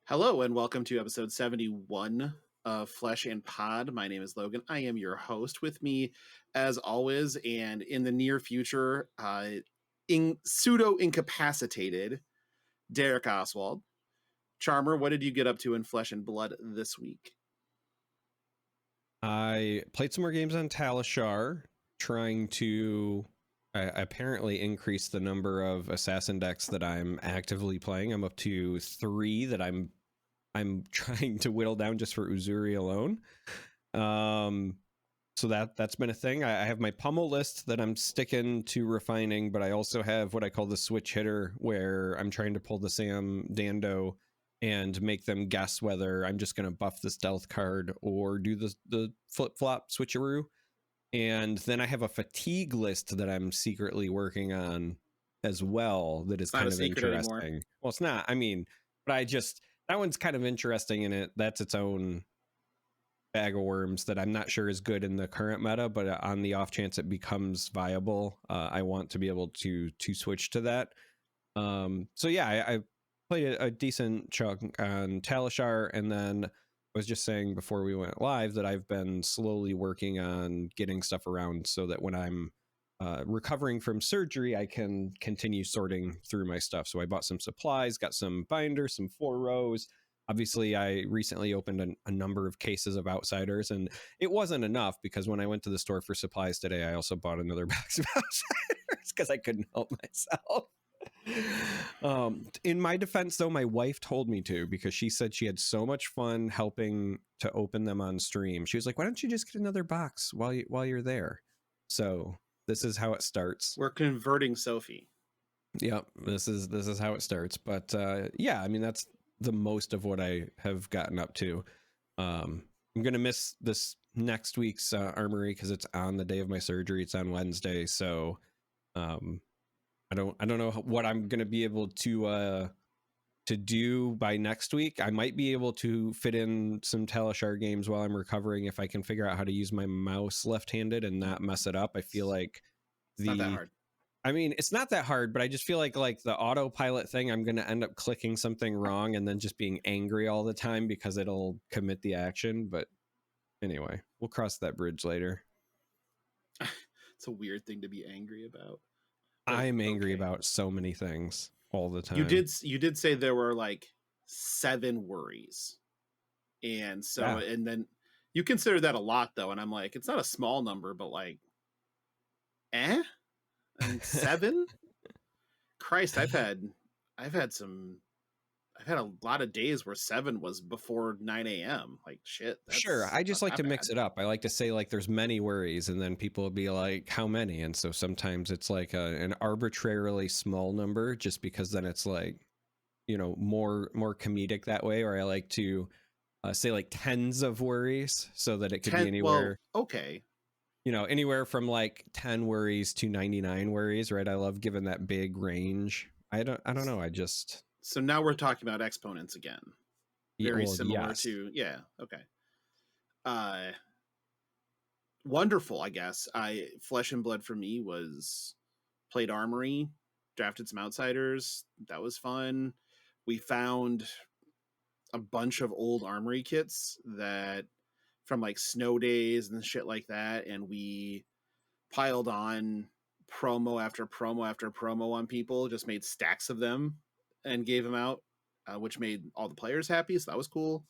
Hello and welcome to episode 71 of Flesh and Pod. My name is Logan. I am your host. With me, as always, and in the near future, pseudo incapacitated, Derek Oswald. Charmer, what did you get up to in Flesh and Blood this week? I played some more games on Talishar, trying to apparently increase the number of assassin decks that I'm actively playing. I'm up to 3 that I'm trying to whittle down just for Uzuri alone. So that's been a thing. I have my pummel list that I'm sticking to refining, but I also have what I call the switch hitter, where I'm trying to pull the Sam Dando and make them guess whether I'm just going to buff the stealth card or do the flip-flop switcheroo. And then I have a fatigue list that I'm secretly working on as well that is kind of interesting. Anymore. Well, it's not. I mean, but that one's kind of interesting in it. That's its own bag of worms that I'm not sure is good in the current meta, but on the off chance it becomes viable, I want to be able to switch to that. So yeah, I played a decent chunk on Talishar, and then I was just saying before we went live that I've been slowly working on getting stuff around so that when I'm recovering from surgery, I can continue sorting through my stuff. So I bought some supplies, got some binders, some 4 rows. Obviously, I recently opened a number of cases of Outsiders, and it wasn't enough because when I went to the store for supplies today, I also bought another box of Outsiders because I couldn't help myself. In my defense, though, my wife told me to because she said she had so much fun helping to open them on stream. She was like, "Why don't you just get another box while you're there?" So this is how it starts. We're converting Sophie. Yep, this is how it starts. But yeah, I mean that's the most of what I have gotten up to. I'm gonna miss this next week's armory because it's on the day of my surgery. It's on Wednesday, so I don't know what I'm gonna be able to do by next week. I might be able to fit in some Talishar games while I'm recovering if I can figure out how to use my mouse left-handed and not mess it up. I feel like it's not that hard. I mean, it's not that hard, but I just feel like the autopilot thing, I'm going to end up clicking something wrong and then just being angry all the time because it'll commit the action. But anyway, we'll cross that bridge later. It's a weird thing to be angry about. I'm angry about so many things all the time. You did say there were like 7 worries. And so, and then you consider that a lot though. And I'm like, it's not a small number, but like, and 7? Christ, I've had a lot of days where 7 was before 9 a.m. Like shit. Sure. I just like to mix it up. I like to say like there's many worries and then people will be like, how many? And so sometimes it's like an arbitrarily small number just because then it's like, you know, more comedic that way. Or I like to say like tens of worries so that it could be anywhere. Well, okay. You know, anywhere from like 10 worries to 99 worries, right? I love giving that big range. I don't know. I just. So now we're talking about exponents again. Very similar to, yeah. Okay. Wonderful, I guess. Flesh and Blood for me was played Armory, drafted some Outsiders. That was fun. We found a bunch of old Armory kits that from like snow days and shit like that, and we piled on promo after promo after promo on people, just made stacks of them and gave them out, which made all the players happy, so that was cool.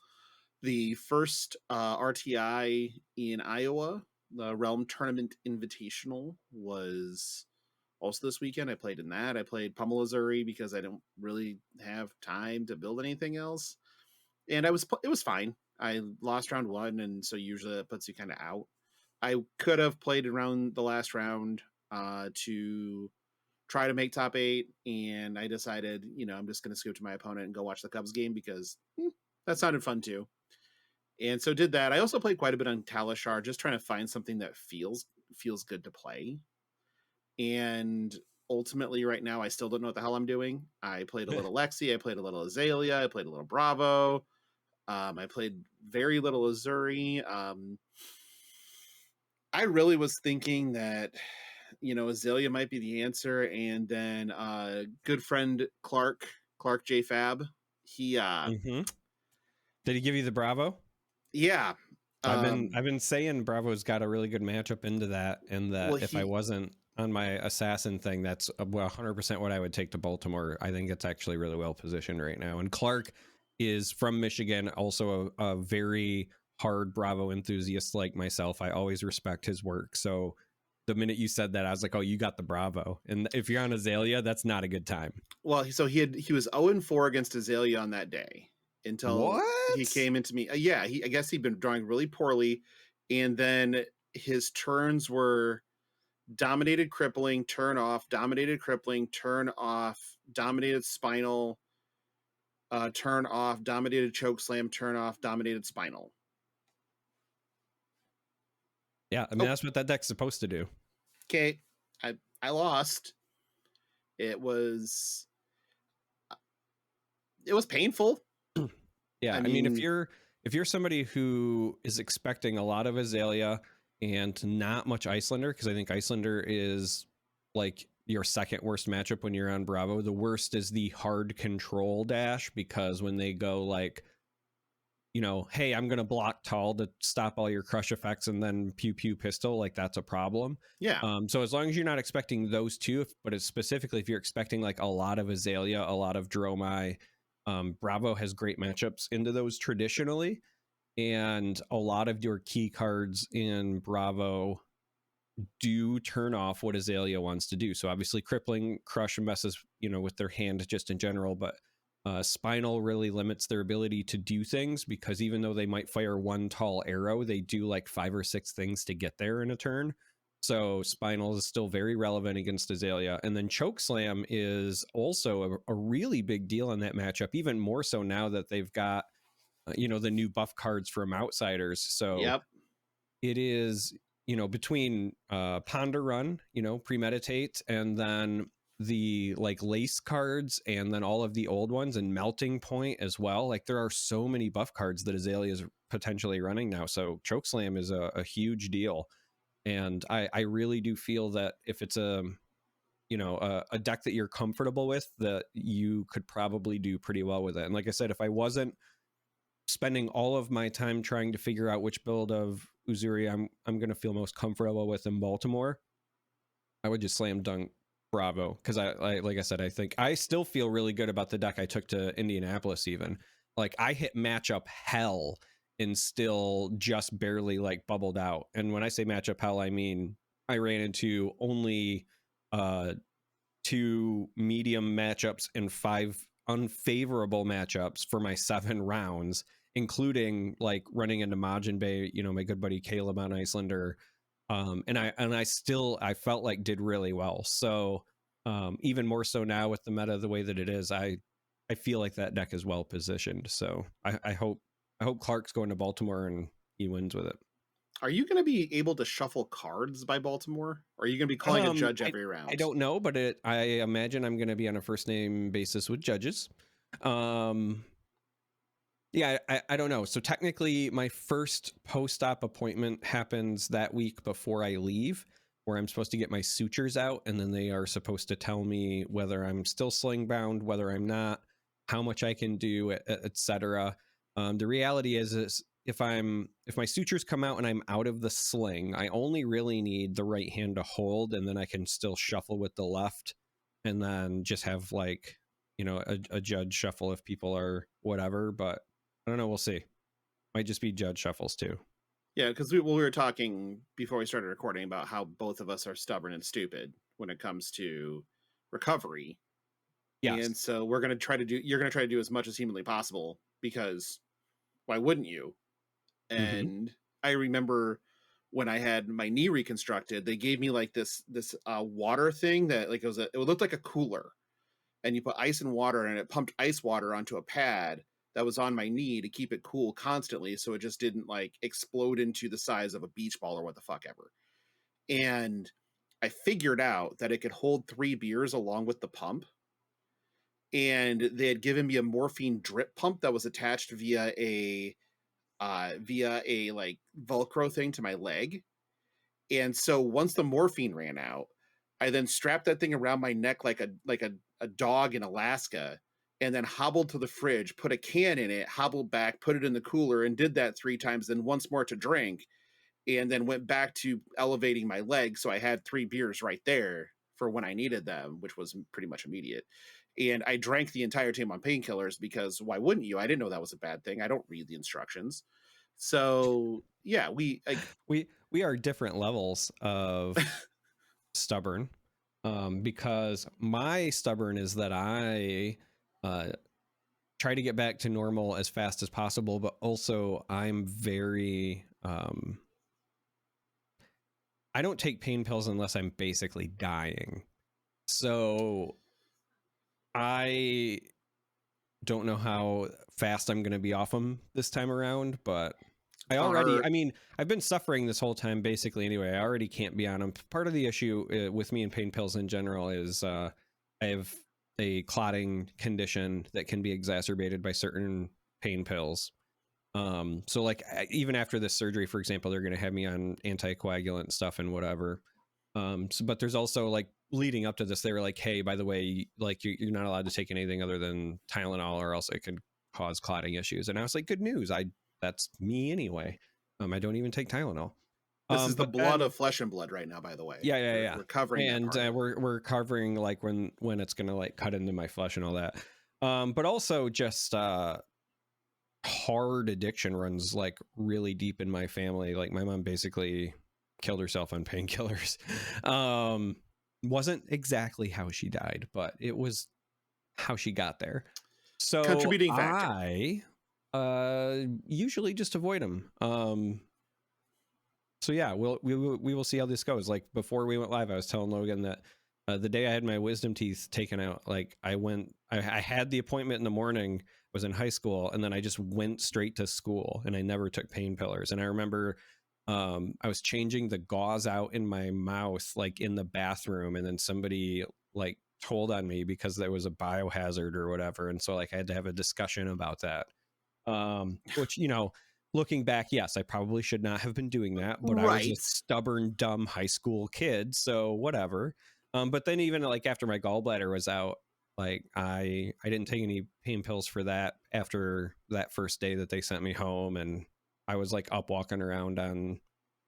The first RTI in Iowa, the Realm Tournament Invitational, was also this weekend. I played in that. I played Pummel Uzuri because I don't really have time to build anything else, and it was fine. I lost round 1, and so usually that puts you kind of out. I could have played around the last round to try to make top 8, and I decided, I'm just going to scoot to my opponent and go watch the Cubs game because that sounded fun too. And so did that. I also played quite a bit on Talishar, just trying to find something that feels good to play. And ultimately right now, I still don't know what the hell I'm doing. I played a little Lexi, I played a little Azalea, I played a little Bravo. I played very little Uzuri. I really was thinking that, Azalea might be the answer. And then good friend Clark J Fab, he Did he give you the Bravo? Yeah. I've been saying Bravo's got a really good matchup into that, and that Well, if I wasn't on my assassin thing, that's 100% what I would take to Baltimore. I think it's actually really well positioned right now. And Clark is from Michigan, also a very hard Bravo enthusiast like myself. I always respect his work. So the minute you said that, I was like, oh, you got the Bravo. And if you're on Azalea, that's not a good time. well, so he was 0-4 against Azalea on that day until he What? came into me. Yeah, I guess he'd been drawing really poorly, and then his turns were dominated crippling, turn off, dominated crippling, turn off, dominated spinal, turn off, dominated choke slam, turn off, dominated spinal. Yeah, I mean, that's what that deck's supposed to do. Okay, I lost. It was painful. Yeah, I mean, if you're somebody who is expecting a lot of Azalea and not much Icelander, because I think Icelander is like your second worst matchup when you're on Bravo. The worst is the hard control dash, because when they go like, you know, hey, I'm gonna block tall to stop all your crush effects and then pew pew pistol, like that's a problem. Yeah. So as long as you're not expecting those two, but it's specifically if you're expecting like a lot of Azalea, a lot of Dromai, Bravo has great matchups into those traditionally, and a lot of your key cards in Bravo do turn off what Azalea wants to do. So obviously crippling, crush, and messes, you know, with their hand just in general, but spinal really limits their ability to do things, because even though they might fire one tall arrow, they do like 5 or 6 things to get there in a turn. So spinal is still very relevant against Azalea. And then choke slam is also a really big deal in that matchup, even more so now that they've got you know, the new buff cards from Outsiders. So Yep. it is, you know, between Ponder Run, you know, Premeditate, and then the like lace cards, and then all of the old ones, and Melting Point as well. Like there are so many buff cards that Azalea is potentially running now. So Chokeslam is a huge deal. And I really do feel that if it's a, you know, a deck that you're comfortable with, that you could probably do pretty well with it. And like I said, if I wasn't spending all of my time trying to figure out which build of Uzuri I'm going to feel most comfortable with in Baltimore, I would just slam dunk Bravo, because I like I said, I think I still feel really good about the deck I took to Indianapolis. Even like I hit matchup hell and still just barely like bubbled out. And when I say matchup hell, I mean I ran into only 2 medium matchups and 5 unfavorable matchups for my 7 rounds, including like running into Majin Bay, you know, my good buddy Caleb on Icelander. And I felt like did really well. So even more so now with the meta the way that it is, I feel like that deck is well positioned. So I hope Clark's going to Baltimore and he wins with it. Are you going to be able to shuffle cards by Baltimore? Or are you going to be calling a judge every round? I don't know, but I imagine I'm going to be on a first name basis with judges. Yeah, I don't know. So technically, my first post-op appointment happens that week before I leave, where I'm supposed to get my sutures out, and then they are supposed to tell me whether I'm still sling bound, whether I'm not, how much I can do, etc. The reality is if my sutures come out and I'm out of the sling, I only really need the right hand to hold, and then I can still shuffle with the left, and then just have like, you know, a judge shuffle if people are whatever. But I don't know. We'll see. Might just be judge shuffles too. Yeah, because we were talking before we started recording about how both of us are stubborn and stupid when it comes to recovery. Yes. And so you're going to try to do as much as humanly possible, because why wouldn't you? And I remember when I had my knee reconstructed, they gave me like this water thing that like it looked like a cooler, and you put ice and water, and it pumped ice water onto a pad that was on my knee to keep it cool constantly, so it just didn't like explode into the size of a beach ball or what the fuck ever. And I figured out that it could hold 3 beers along with the pump. And they had given me a morphine drip pump that was attached via a like Velcro thing to my leg. And so once the morphine ran out, I then strapped that thing around my neck like a dog in Alaska, and then hobbled to the fridge, put a can in it, hobbled back, put it in the cooler, and did that 3 times, then once more to drink, and then went back to elevating my leg. So I had 3 beers right there for when I needed them, which was pretty much immediate. And I drank the entire time on painkillers because why wouldn't you? I didn't know that was a bad thing. I don't read the instructions. So yeah, we are different levels of stubborn, because my stubborn is that I try to get back to normal as fast as possible, but also I'm very I don't take pain pills unless I'm basically dying. So I don't know how fast I'm going to be off them this time around, but I mean, I've been suffering this whole time basically anyway. I already can't be on them. Part of the issue with me and pain pills in general is I have a clotting condition that can be exacerbated by certain pain pills. So like even after this surgery, for example, they're going to have me on anticoagulant stuff and whatever. But there's also like leading up to this, they were like, hey, by the way, like you're not allowed to take anything other than Tylenol or else it could cause clotting issues. And I was like, good news. That's me anyway. I don't even take Tylenol. This is the blood of flesh and blood right now, by the way. Yeah. We're covering and we're covering like when it's gonna like cut into my flesh and all that. But also just hard addiction runs like really deep in my family. Like my mom basically killed herself on painkillers. Wasn't exactly how she died, but it was how she got there. So contributing factor. I usually just avoid them. So yeah, we will see how this goes. Like before we went live, I was telling Logan that the day I had my wisdom teeth taken out, like I had the appointment in the morning, was in high school, and then I just went straight to school and I never took painkillers. And I remember I was changing the gauze out in my mouth, like in the bathroom, and then somebody like told on me because there was a biohazard or whatever. And so like I had to have a discussion about that. Which, you know, looking back, yes, I probably should not have been doing that, but right. I was a stubborn, dumb high school kid, so whatever. But then even like after my gallbladder was out, like I didn't take any pain pills for that after that first day that they sent me home, and I was like up walking around on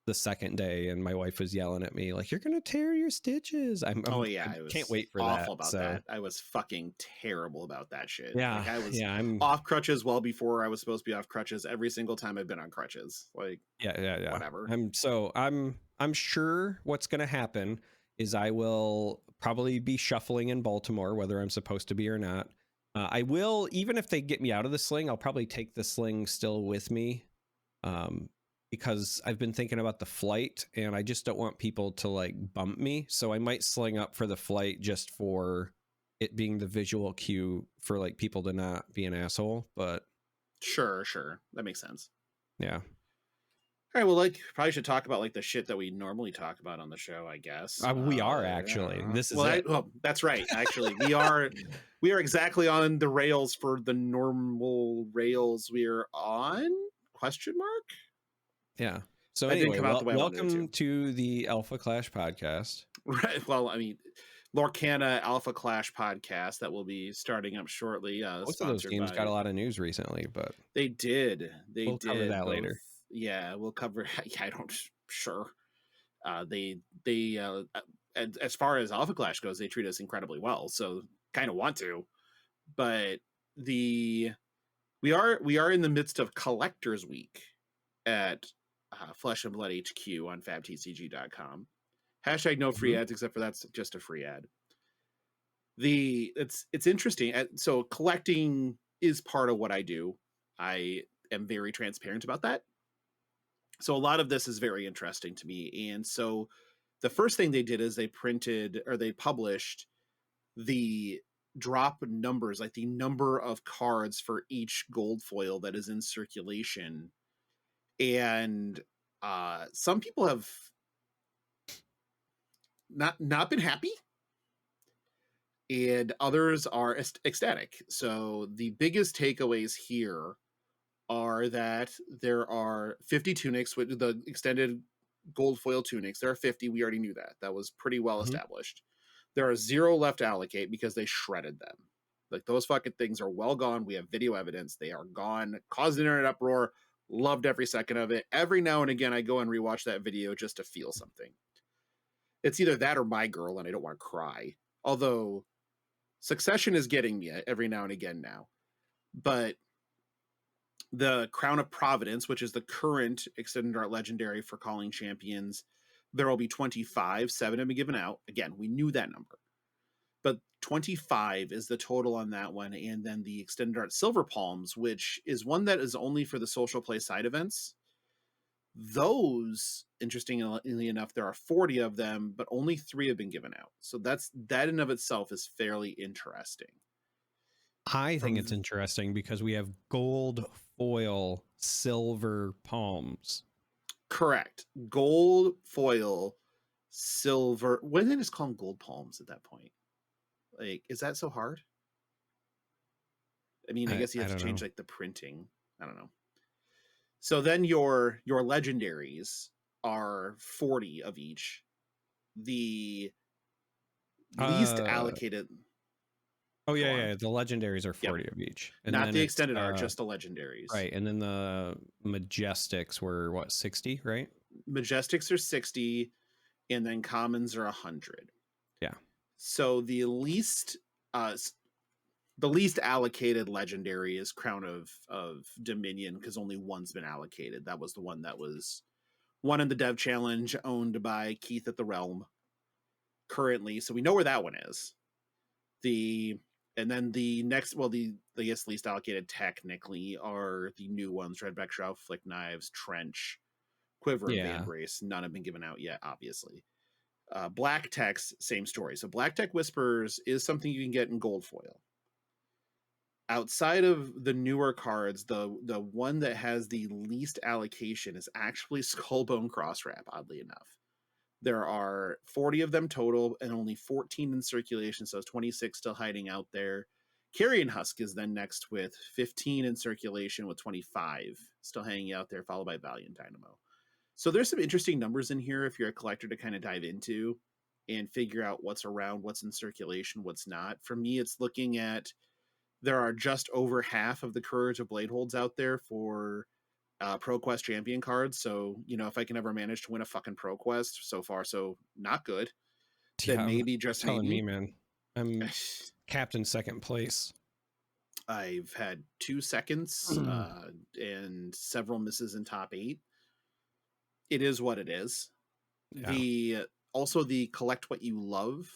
the second day, and my wife was yelling at me like, "You're gonna tear your stitches." I can't wait for that. About that. I was fucking terrible about that shit. Yeah, like I was I'm off crutches well before I was supposed to be off crutches. Every single time I've been on crutches, like yeah, whatever. I'm sure what's gonna happen is I will probably be shuffling in Baltimore, whether I'm supposed to be or not. I will, even if they get me out of the sling, I'll probably take the sling still with me. Because I've been thinking about the flight and I just don't want people to like bump me. So I might sling up for the flight just for it being the visual cue for like people to not be an asshole. But sure. That makes sense. Yeah. All right. Well, like probably should talk about like the shit that we normally talk about on the show, I guess. We are actually. This is it. That's right. Actually, we are exactly on the rails for the normal rails we're on? Question mark? Yeah. So anyway, welcome to the Alpha Clash podcast. Right. Well, I mean, Lorcana Alpha Clash podcast that will be starting up shortly. Most of those games got a lot of news recently, but they did. We'll cover that later. Yeah, we'll cover. Yeah, I don't. Sure. They as far as Alpha Clash goes, they treat us incredibly well. So kind of want to, but we are in the midst of Collectors Week at Flesh and Blood HQ on fabtcg.com. Hashtag no free ads, except for that's just a free ad. It's interesting. So collecting is part of what I do. I am very transparent about that. So a lot of this is very interesting to me. And so the first thing they did is they published the drop numbers, like the number of cards for each gold foil that is in circulation. And some people have not been happy, and others are ecstatic. So the biggest takeaways here are that there are 50 tunics with the extended gold foil tunics. There are 50. We already knew that. That was pretty well established. There are 0 left to allocate because they shredded them. Like, those fucking things are well gone. We have video evidence. They are gone. Caused internet uproar. Loved every second of it. Every now and again, I go and rewatch that video just to feel something. It's either that or My Girl, and I don't want to cry. Although Succession is getting me every now and again now. But the Crown of Providence, which is the current Extended Art Legendary for Calling Champions, there will be 25. 7 have been given out. Again, we knew that number. But 25 is the total on that one. And then the Extended Art Silver Palms, which is one that is only for the social play side events. Those, interestingly enough, there are 40 of them, but only 3 have been given out. So that in and of itself is fairly interesting. I think it's interesting because we have gold foil silver palms. Correct. Gold foil silver. When did it call them gold palms at that point? Like, is that so hard? I mean, I guess you have to change like the printing. I don't know. So then your legendaries are 40 of each. The least allocated. Oh yeah. The legendaries are 40 of each. And not the extended art, just the legendaries. Right. And then the majestics were what, 60, right? Majestics are 60, and then commons are 100. Yeah. So the least allocated legendary is Crown of Dominion, because only one's been allocated. That was the one that was won in the Dev Challenge, owned by Keith at the Realm currently. So we know where that one is. And then the next, well, the I guess least allocated technically are the new ones: Redback Shroud, Flick Knives, Trench, Quiver, and Van Brace. None have been given out yet, obviously. Black Tech's same story. So Black Tech Whispers is something you can get in gold foil. Outside of the newer cards, the one that has the least allocation is actually Skullbone Crosswrap, oddly enough. There are 40 of them total and only 14 in circulation, so 26 still hiding out there. Carrion Husk is then next with 15 in circulation with 25 still hanging out there, followed by Valiant Dynamo. So there's some interesting numbers in here if you're a collector to kind of dive into and figure out what's around, what's in circulation, what's not. For me, it's looking at there are just over half of the Courage of Bladeholds out there for ProQuest champion cards. So, you know, if I can ever manage to win a fucking ProQuest, so far so not good. Then maybe just telling me, man. I'm captain second place. I've had 2 seconds and several misses in top 8. It is what it is. Yeah. The Collect What You Love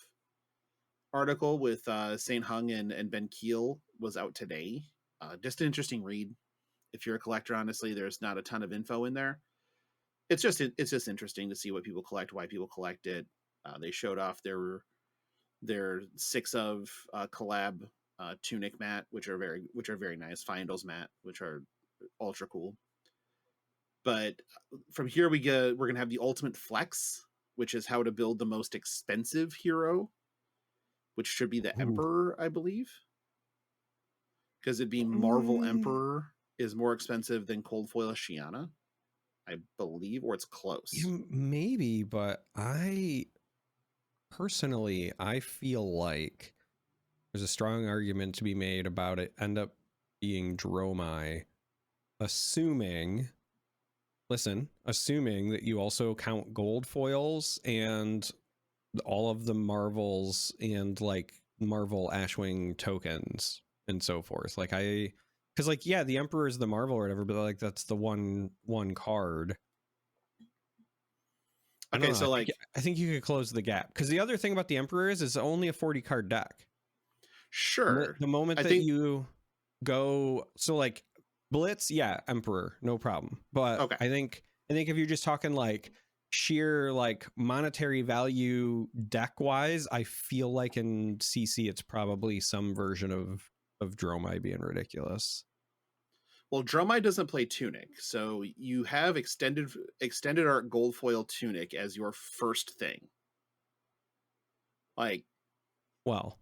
article with Saint Hung and Ben Keel was out today. Just an interesting read. If you're a collector, honestly, there's not a ton of info in there. It's just interesting to see what people collect, why people collect it. They showed off their 6 of collab Tunic mat, which are very nice. Findles mat, which are ultra cool. But from here we're gonna have the Ultimate Flex, which is how to build the most expensive hero, which should be the Emperor, I believe, because it'd be Marvel Emperor is more expensive than Cold Foil Shiana, I believe, or it's close. Maybe, but I feel like there's a strong argument to be made about it end up being Dromai, assuming that you also count gold foils and all of the Marvels and like Marvel Ashwing tokens and so forth. Like because like, yeah, the Emperor is the Marvel or whatever, but like that's the one card. Okay, so I think you could close the gap, because the other thing about the Emperor is it's only a 40 card deck. Sure. The moment that you go, so like Blitz, yeah, Emperor, no problem. But okay. I think if you're just talking like sheer like monetary value deck wise, I feel like in CC it's probably some version of Dromai being ridiculous. Well, Dromai doesn't play Tunic, so you have extended art gold foil Tunic as your first thing. Like, well,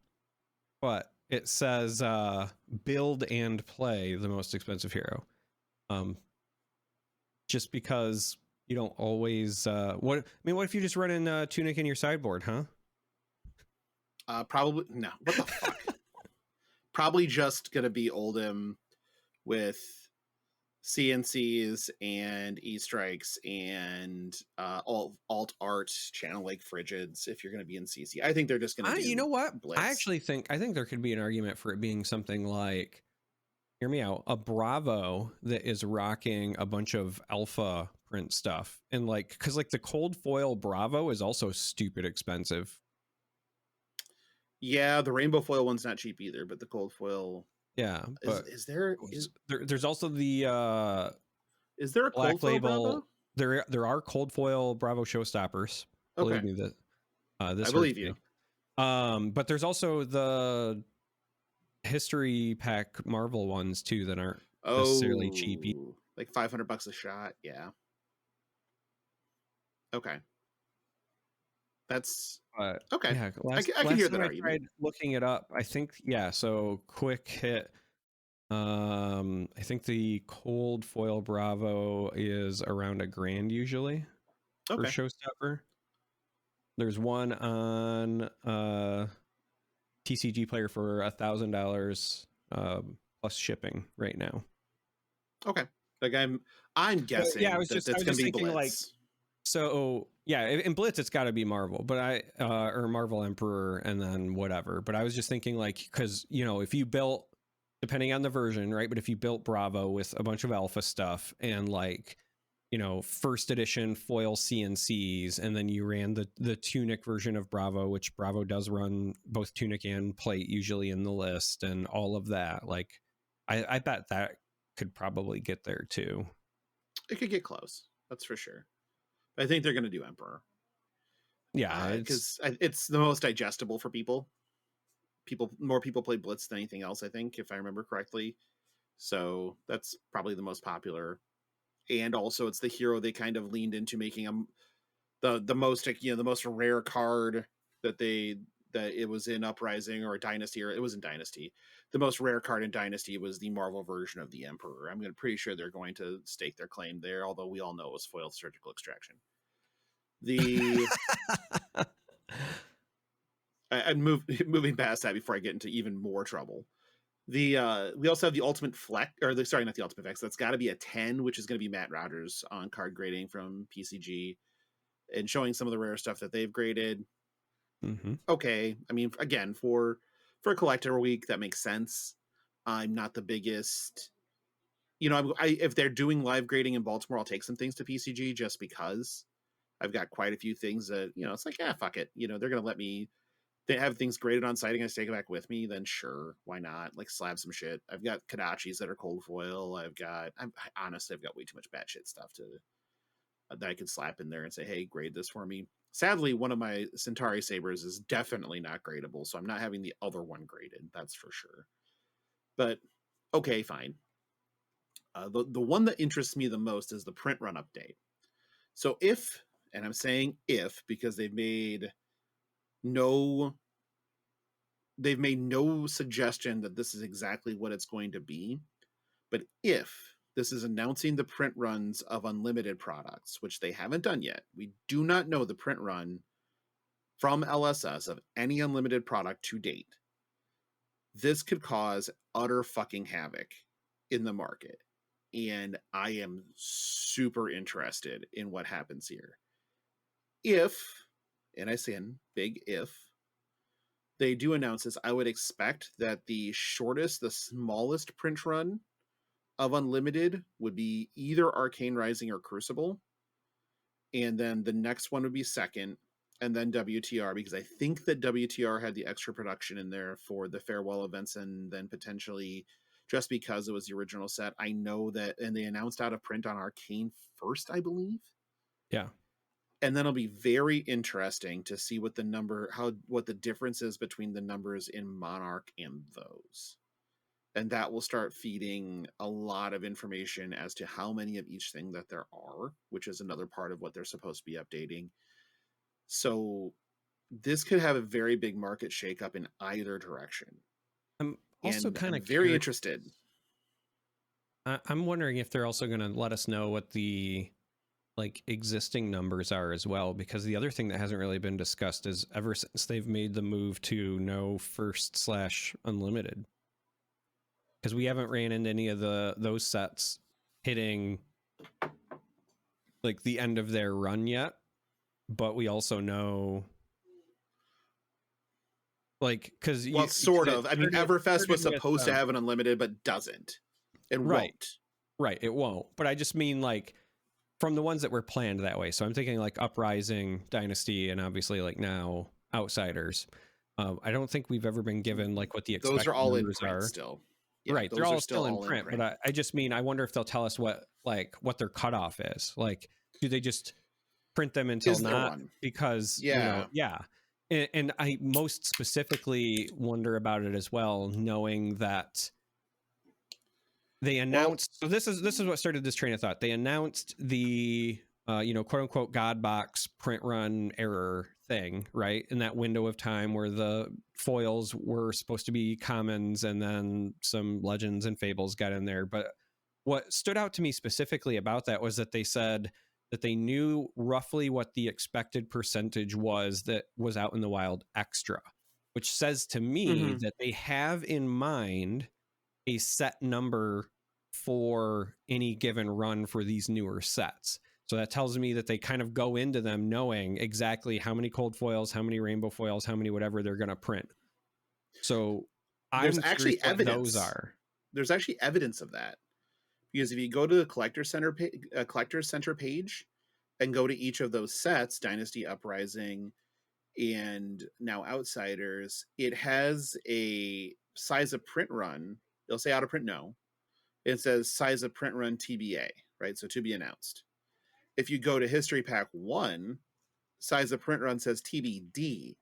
but it says build and play the most expensive hero. Just because you don't always what if you just run in Tunic in your sideboard, huh? Probably no. What the fuck? Probably just gonna be Oldhim with CNCs and E-strikes and alt art channel like frigids if you're going to be in CC. I think they're just going to do You know what? Blitz. I think there could be an argument for it being something like, hear me out, a Bravo that is rocking a bunch of alpha print stuff. And like, because like the cold foil Bravo is also stupid expensive. Yeah, the rainbow foil one's not cheap either, but the cold foil. Yeah, but there's also the is there a Black cold Label foil Bravo? There are cold foil Bravo showstoppers. Okay. Believe me that I believe you. But there's also the history pack Marvel ones too that aren't necessarily cheap. Like $500 a shot. Yeah. Okay. That's okay. Yeah, I can hear that argument. I tried looking it up. I think so quick hit. I think the cold foil Bravo is around $1,000 usually for showstopper. There's one on TCG Player for $1,000 plus shipping right now. Okay, like I'm guessing. Yeah, I was just thinking Blitz. Like, so yeah, in Blitz it's got to be Marvel, but or Marvel Emperor and then whatever. But I was just thinking like, because if you built, depending on the version, right? But if you built Bravo with a bunch of alpha stuff and like, first edition foil CNCs, and then you ran the Tunic version of Bravo, which Bravo does run both Tunic and plate usually in the list, and all of that. Like, I bet that could probably get there too. It could get close, that's for sure. I think they're going to do Emperor. Yeah, because it's the most digestible for people. More people play Blitz than anything else, I think, if I remember correctly. So that's probably the most popular. And also it's the hero they kind of leaned into making the most, the most rare card that it was in Uprising or Dynasty, or it was in Dynasty. The most rare card in Dynasty was the Marvel version of the Emperor. I'm pretty sure they're going to stake their claim there, although we all know it was foiled surgical extraction. Moving past that before I get into even more trouble. We also have the Ultimate Flex, not the Ultimate Flex. That's got to be a 10, which is going to be Matt Rogers on card grading from PCG and showing some of the rare stuff that they've graded. Mm-hmm. Okay, I mean, again, for a collector week, that makes sense. I'm not the biggest, if they're doing live grading in Baltimore, I'll take some things to PCG just because I've got quite a few things that, it's like, fuck it. They're going to let me, they have things graded on site and I take it back with me, then sure, why not? Like, slab some shit. I've got Kodachis that are cold foil. Honestly, I've got way too much batshit stuff that I could slap in there and say, hey, grade this for me. Sadly, one of my Centauri Sabers is definitely not gradable, so I'm not having the other one graded, that's for sure. But, okay, fine. The one that interests me the most is the print run update. So if, and I'm saying if, because they've made no suggestion that this is exactly what it's going to be, but if this is announcing the print runs of Unlimited products, which they haven't done yet, we do not know the print run from LSS of any Unlimited product to date. This could cause utter fucking havoc in the market, and I am super interested in what happens here. If, and I say in big if, they do announce this, I would expect that the smallest print run of Unlimited would be either Arcane Rising or Crucible. And then the next one would be second, and then WTR, because I think that WTR had the extra production in there for the farewell events, and then potentially just because it was the original set. I know that, and they announced out of print on Arcane first, I believe. Yeah. And then it'll be very interesting to see what the difference is between the numbers in Monarch and those. And that will start feeding a lot of information as to how many of each thing that there are, which is another part of what they're supposed to be updating. So this could have a very big market shakeup in either direction. I'm also kind of very interested. I'm wondering if they're also going to let us know what the existing numbers are as well, because the other thing that hasn't really been discussed is ever since they've made the move to no first/unlimited, because we haven't ran into any of those sets hitting like the end of their run yet. But we also know, like, because well, sort of. I mean, Everfest was supposed to have an unlimited, but doesn't, and won't. Right, it won't. But I just mean like from the ones that were planned that way. So I'm thinking like Uprising, Dynasty, and obviously like now Outsiders. I don't think we've ever been given like what the expected those are all in numbers print are. still. Yeah, Right, they're all still in print. But I just mean I wonder if they'll tell us what their cutoff is. Like, do they just print them until not? Because yeah, and I most specifically wonder about it as well, knowing that they announced. So this is what started this train of thought. They announced the quote unquote God box print run error thing, right? In that window of time where the foils were supposed to be commons and then some legends and fables got in there. But what stood out to me specifically about that was that they said that they knew roughly what the expected percentage was that was out in the wild extra, which says to me that they have in mind a set number for any given run for these newer sets. So that tells me that they kind of go into them knowing exactly how many cold foils, how many rainbow foils, how many whatever they're going to print. So there's actually evidence. There's actually evidence of that, because if you go to the Collector Center page and go to each of those sets, Dynasty, Uprising, and now Outsiders, it has a size of print run. It'll say out of print no. It says size of print run TBA, right? So to be announced. If you go to History Pack 1, size of print run says TBD.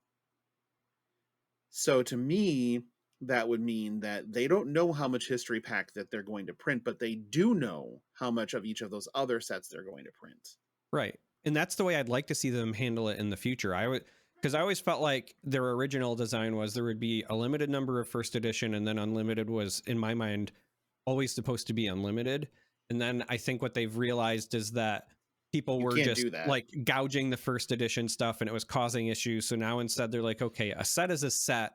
So to me, that would mean that they don't know how much History Pack that they're going to print, but they do know how much of each of those other sets they're going to print. Right. And that's the way I'd like to see them handle it in the future. Because I always felt like their original design was there would be a limited number of first edition, and then unlimited was, in my mind, always supposed to be unlimited. And then I think what they've realized is that people were just like gouging the first edition stuff and it was causing issues. So now instead they're like, okay, a set is a set,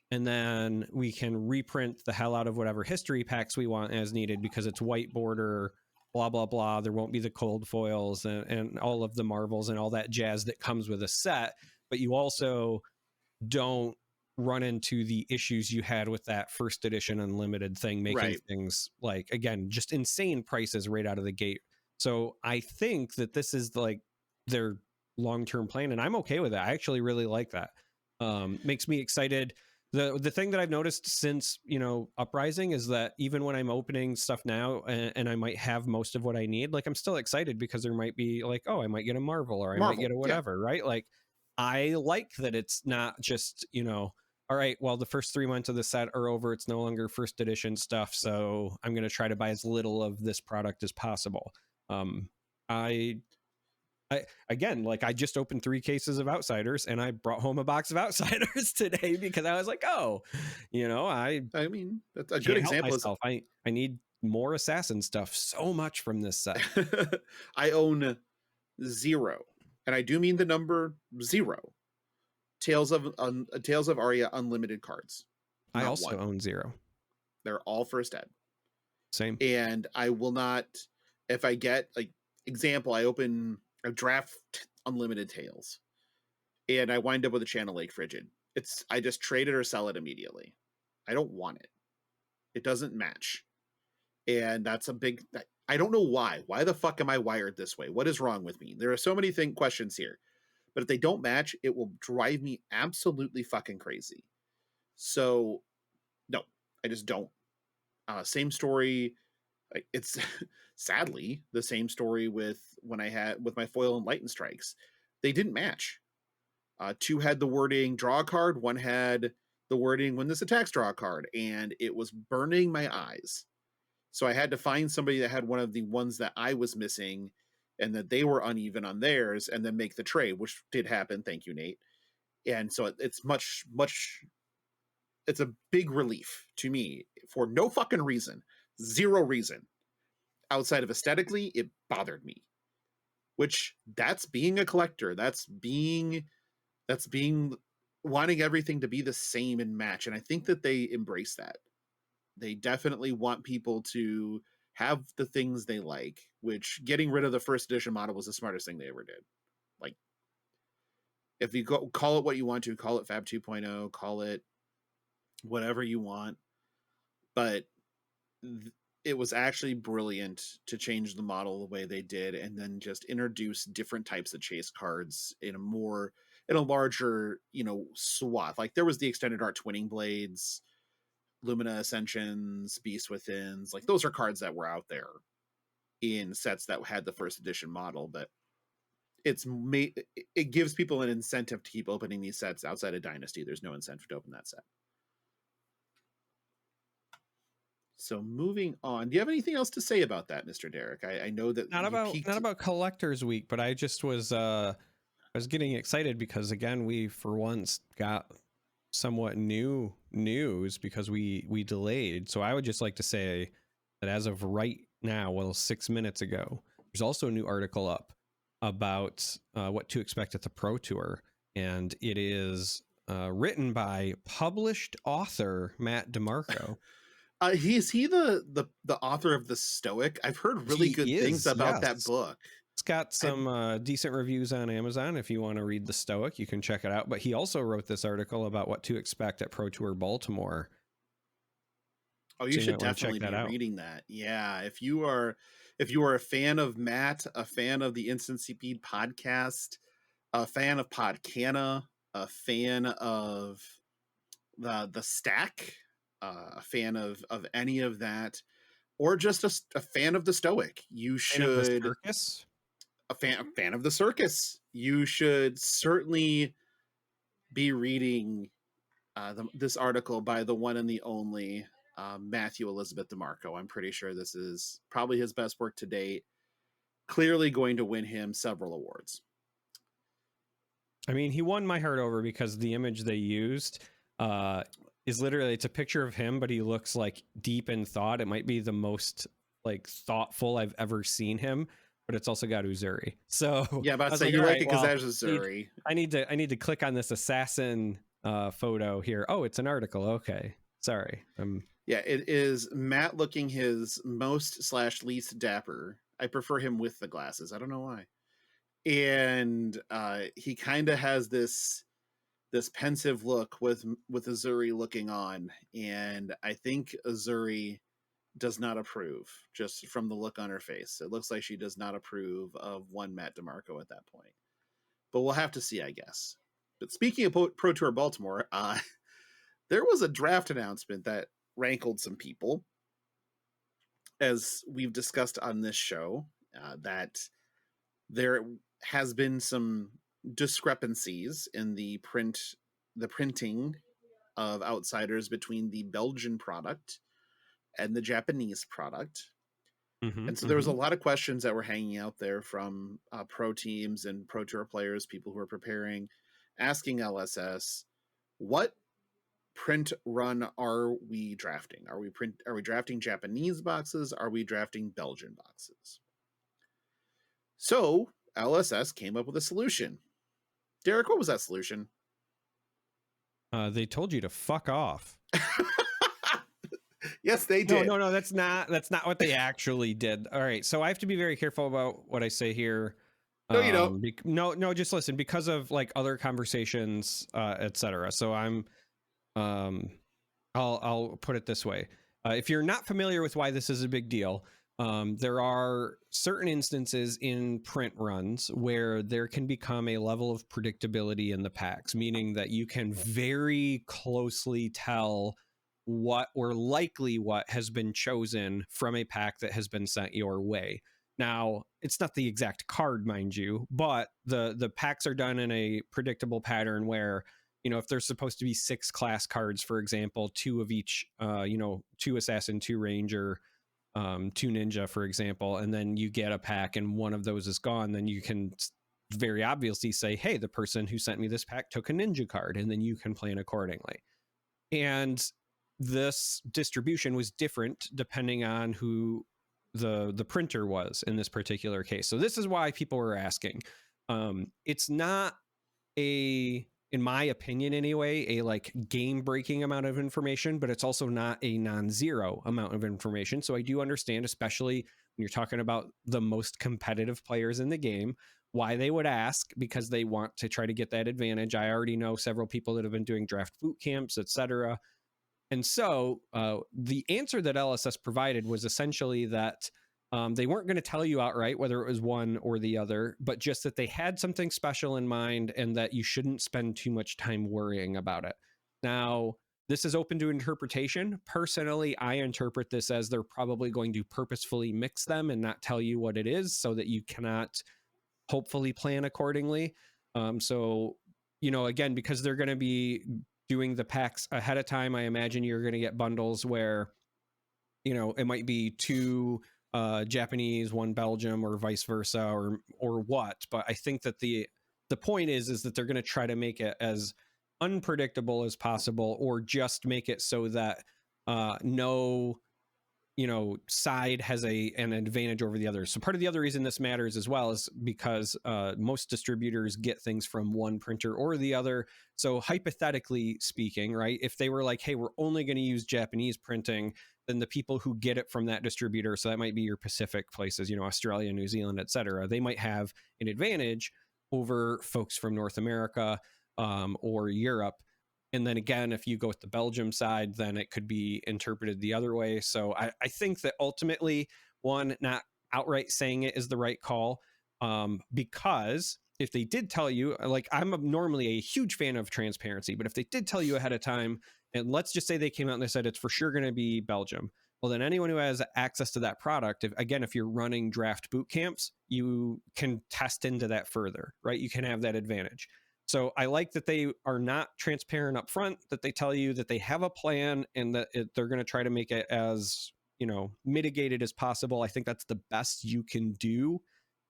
and then we can reprint the hell out of whatever history packs we want as needed because it's white border, blah, blah, blah. There won't be the cold foils and all of the marvels and all that jazz that comes with a set. But you also don't run into the issues you had with that first edition unlimited thing, making things like, again, just insane prices right out of the gate. So I think that this is like their long-term plan, and I'm okay with that. I actually really like that. Makes me excited. The thing that I've noticed since, Uprising is that even when I'm opening stuff now and I might have most of what I need, like I'm still excited because there might be like, oh, I might get a Marvel or I might get a whatever, right? Like I like that it's not just, all right, well, the first 3 months of the set are over. It's no longer first edition stuff. So I'm going to try to buy as little of this product as possible. I just opened 3 cases of Outsiders and I brought home a box of Outsiders today because I was like, oh, I mean, that's a good example. I need more Assassin stuff so much from this set. I own 0, and I do mean the number 0. Tales of Aria unlimited cards. I also own 0. They're all first ed. Same. And I will not, if I get like example, I open a draft unlimited Tales and I wind up with a Channel Lake Frigid. I just trade it or sell it immediately. I don't want it. It doesn't match. And that's a big, I don't know why. Why the fuck am I wired this way? What is wrong with me? There are so many questions here. But if they don't match, it will drive me absolutely fucking crazy. So, no, I just don't. Same story. It's sadly the same story with my foil and Lightning Strikes. They didn't match. 2 had the wording draw a card. 1 had the wording when this attacks draw a card, and it was burning my eyes. So I had to find somebody that had one of the ones that I was missing and that they were uneven on theirs and then make the trade, which did happen. Thank you, Nate. And so it's it's a big relief to me for no fucking reason, 0 reason. Outside of aesthetically, it bothered me, which that's being a collector. That's being wanting everything to be the same and match. And I think that they embrace that. They definitely want people to have the things they like, which getting rid of the first edition model was the smartest thing they ever did. Like, if you go call it what you want to, call it Fab 2.0, call it whatever you want, but it was actually brilliant to change the model the way they did, and then just introduce different types of chase cards in a larger, swath. Like, there was the extended art Twinning Blades, Lumina Ascensions, Beast Withins. Like, those are cards that were out there in sets that had the first edition model, but it gives people an incentive to keep opening these sets outside of Dynasty. There's no incentive to open that set. So moving on, do you have anything else to say about that, Mr. Derek? I know that not about Collectors Week, but I just was getting excited because, again, we for once got somewhat new news because we delayed. So I would just like to say that as of right now, 6 minutes ago, there's also a new article up about what to expect at the Pro Tour, and it is written by published author Matt DeMarco. Is he the author of The Stoic? I've heard really good things about that book. It's got some decent reviews on Amazon. If you want to read The Stoic, you can check it out. But he also wrote this article about what to expect at Pro Tour Baltimore. Oh, you should definitely be reading that. Yeah, if you are a fan of Matt, a fan of the Instant CP podcast, a fan of Podcana, a fan of the Stack, a fan of any of that, or just a fan of The Stoic, you should a fan of the circus. You should certainly be reading this article by the one and the only Matthew Elizabeth DeMarco. I'm pretty sure this is probably his best work to date. Clearly going to win him several awards. I mean, he won my heart over because the image they used is literally, it's a picture of him, but he looks like deep in thought. It might be the most like thoughtful I've ever seen him, but it's also got Uzuri. So yeah, about to say you like it because there's Uzuri. I need to click on this assassin photo here. Oh, it's an article. Okay, sorry. Yeah, it is Matt looking his most/least dapper. I prefer him with the glasses. I don't know why. And he kind of has this pensive look with Uzuri looking on, and I think Uzuri does not approve just from the look on her face. It looks like she does not approve of one Matt DeMarco at that point, but we'll have to see, I guess. But speaking of Pro Tour Baltimore, there was a draft announcement that rankled some people, as we've discussed on this show, that there has been some discrepancies in the printing of Outsiders between the Belgian product and the Japanese product. And so there was a lot of questions that were hanging out there from pro teams and Pro Tour players, people who are preparing, asking LSS, what print run are we drafting? Are we drafting Japanese boxes? Are we drafting Belgian boxes? So LSS came up with a solution. Derek, what was that solution? They told you to fuck off. Yes, they did. No, that's not what they actually did. All right, so I have to be very careful about what I say here. No, you don't. No, just listen, because of like other conversations, etc. So I'll put it this way. If you're not familiar with why this is a big deal, there are certain instances in print runs where there can become a level of predictability in the packs, meaning that you can very closely tell what has been chosen from a pack that has been sent your way. Now, it's not the exact card, mind you, but the packs are done in a predictable pattern where, if there's supposed to be 6 class cards, for example, 2 of each, 2 assassin, 2 ranger, 2 ninja, for example, and then you get a pack and one of those is gone, then you can very obviously say, hey, the person who sent me this pack took a ninja card, and then you can plan accordingly. And this distribution was different depending on who the printer was in this particular case. So this is why people were asking. It's not a in my opinion anyway, a like game breaking amount of information, but it's also not a non-zero amount of information. So I do understand, especially when you're talking about the most competitive players in the game, why they would ask, because they want to try to get that advantage. I already know several people that have been doing draft boot camps, etc. And so the answer that LSS provided was essentially that they weren't going to tell you outright whether it was one or the other, but just that they had something special in mind and that you shouldn't spend too much time worrying about it. Now, this is open to interpretation. Personally, I interpret this as they're probably going to purposefully mix them and not tell you what it is so that you cannot hopefully plan accordingly. So, you know, again, because they're going to be doing the packs ahead of time, I imagine you're going to get bundles where, you know, it might be 2 Japanese, 1 Belgium, or vice versa, or what. But I think that the point is that they're going to try to make it as unpredictable as possible, or just make it so that no, you know, side has an advantage over the other. So part of the other reason this matters as well is because most distributors get things from one printer or the other. So hypothetically speaking, right, if they were like, hey, we're only going to use Japanese printing, then the people who get it from that distributor, so that might be your Pacific places, you know, Australia, New Zealand, etc., they might have an advantage over folks from North America or Europe. And then again, if you go with the Belgium side, then it could be interpreted the other way. So I think that ultimately, one, not outright saying it is the right call, because if they did tell you, like, I'm normally a huge fan of transparency, but if they did tell you ahead of time, and let's just say they came out and they said it's for sure going to be Belgium, well, then anyone who has access to that product, if you're running draft boot camps, you can test into that further, right? You can have that advantage. So I like that they are not transparent up front, that they tell you that they have a plan and that they're going to try to make it as, you know, mitigated as possible. I think that's the best you can do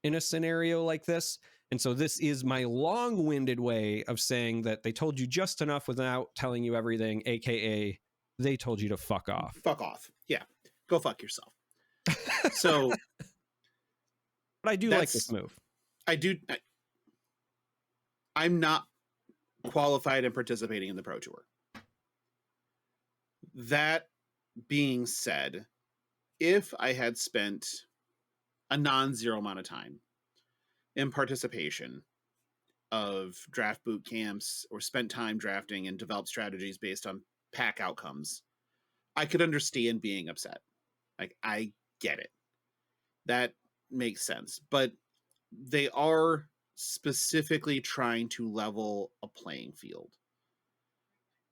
in a scenario like this. And so this is my long-winded way of saying that they told you just enough without telling you everything, aka they told you to fuck off. Fuck off. Yeah. Go fuck yourself. So but I do like this move. I'm not qualified in participating in the Pro Tour. That being said, if I had spent a non-zero amount of time in participation of draft boot camps or spent time drafting and developed strategies based on pack outcomes, I could understand being upset. Like, I get it. That makes sense. But they are specifically trying to level a playing field.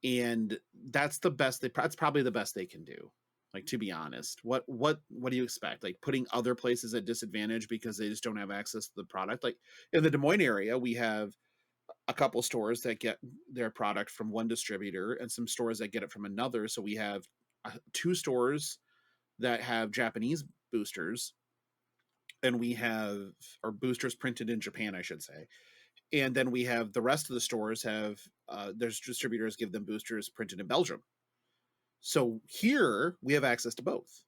And that's probably the best they can do. Like, to be honest, what do you expect? Like, putting other places at disadvantage because they just don't have access to the product? Like, in the Des Moines area, we have a couple stores that get their product from one distributor and some stores that get it from another. So we have 2 stores that have Japanese boosters, and we have our boosters printed in Japan, I should say. And then we have the rest of the stores have there's distributors give them boosters printed in Belgium. So here we have access to both,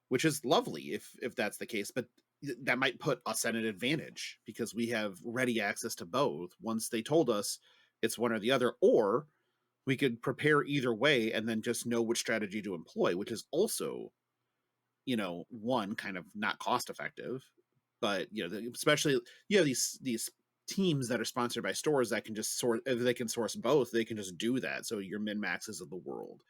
which is lovely if that's the case. But that might put us at an advantage because we have ready access to both once they told us it's one or the other, or we could prepare either way and then just know which strategy to employ, which is also, you know, one, kind of not cost effective, but, you know, especially, you know, these teams that are sponsored by stores that can just source, if they can source both, they can just do that. So your min maxes of the world,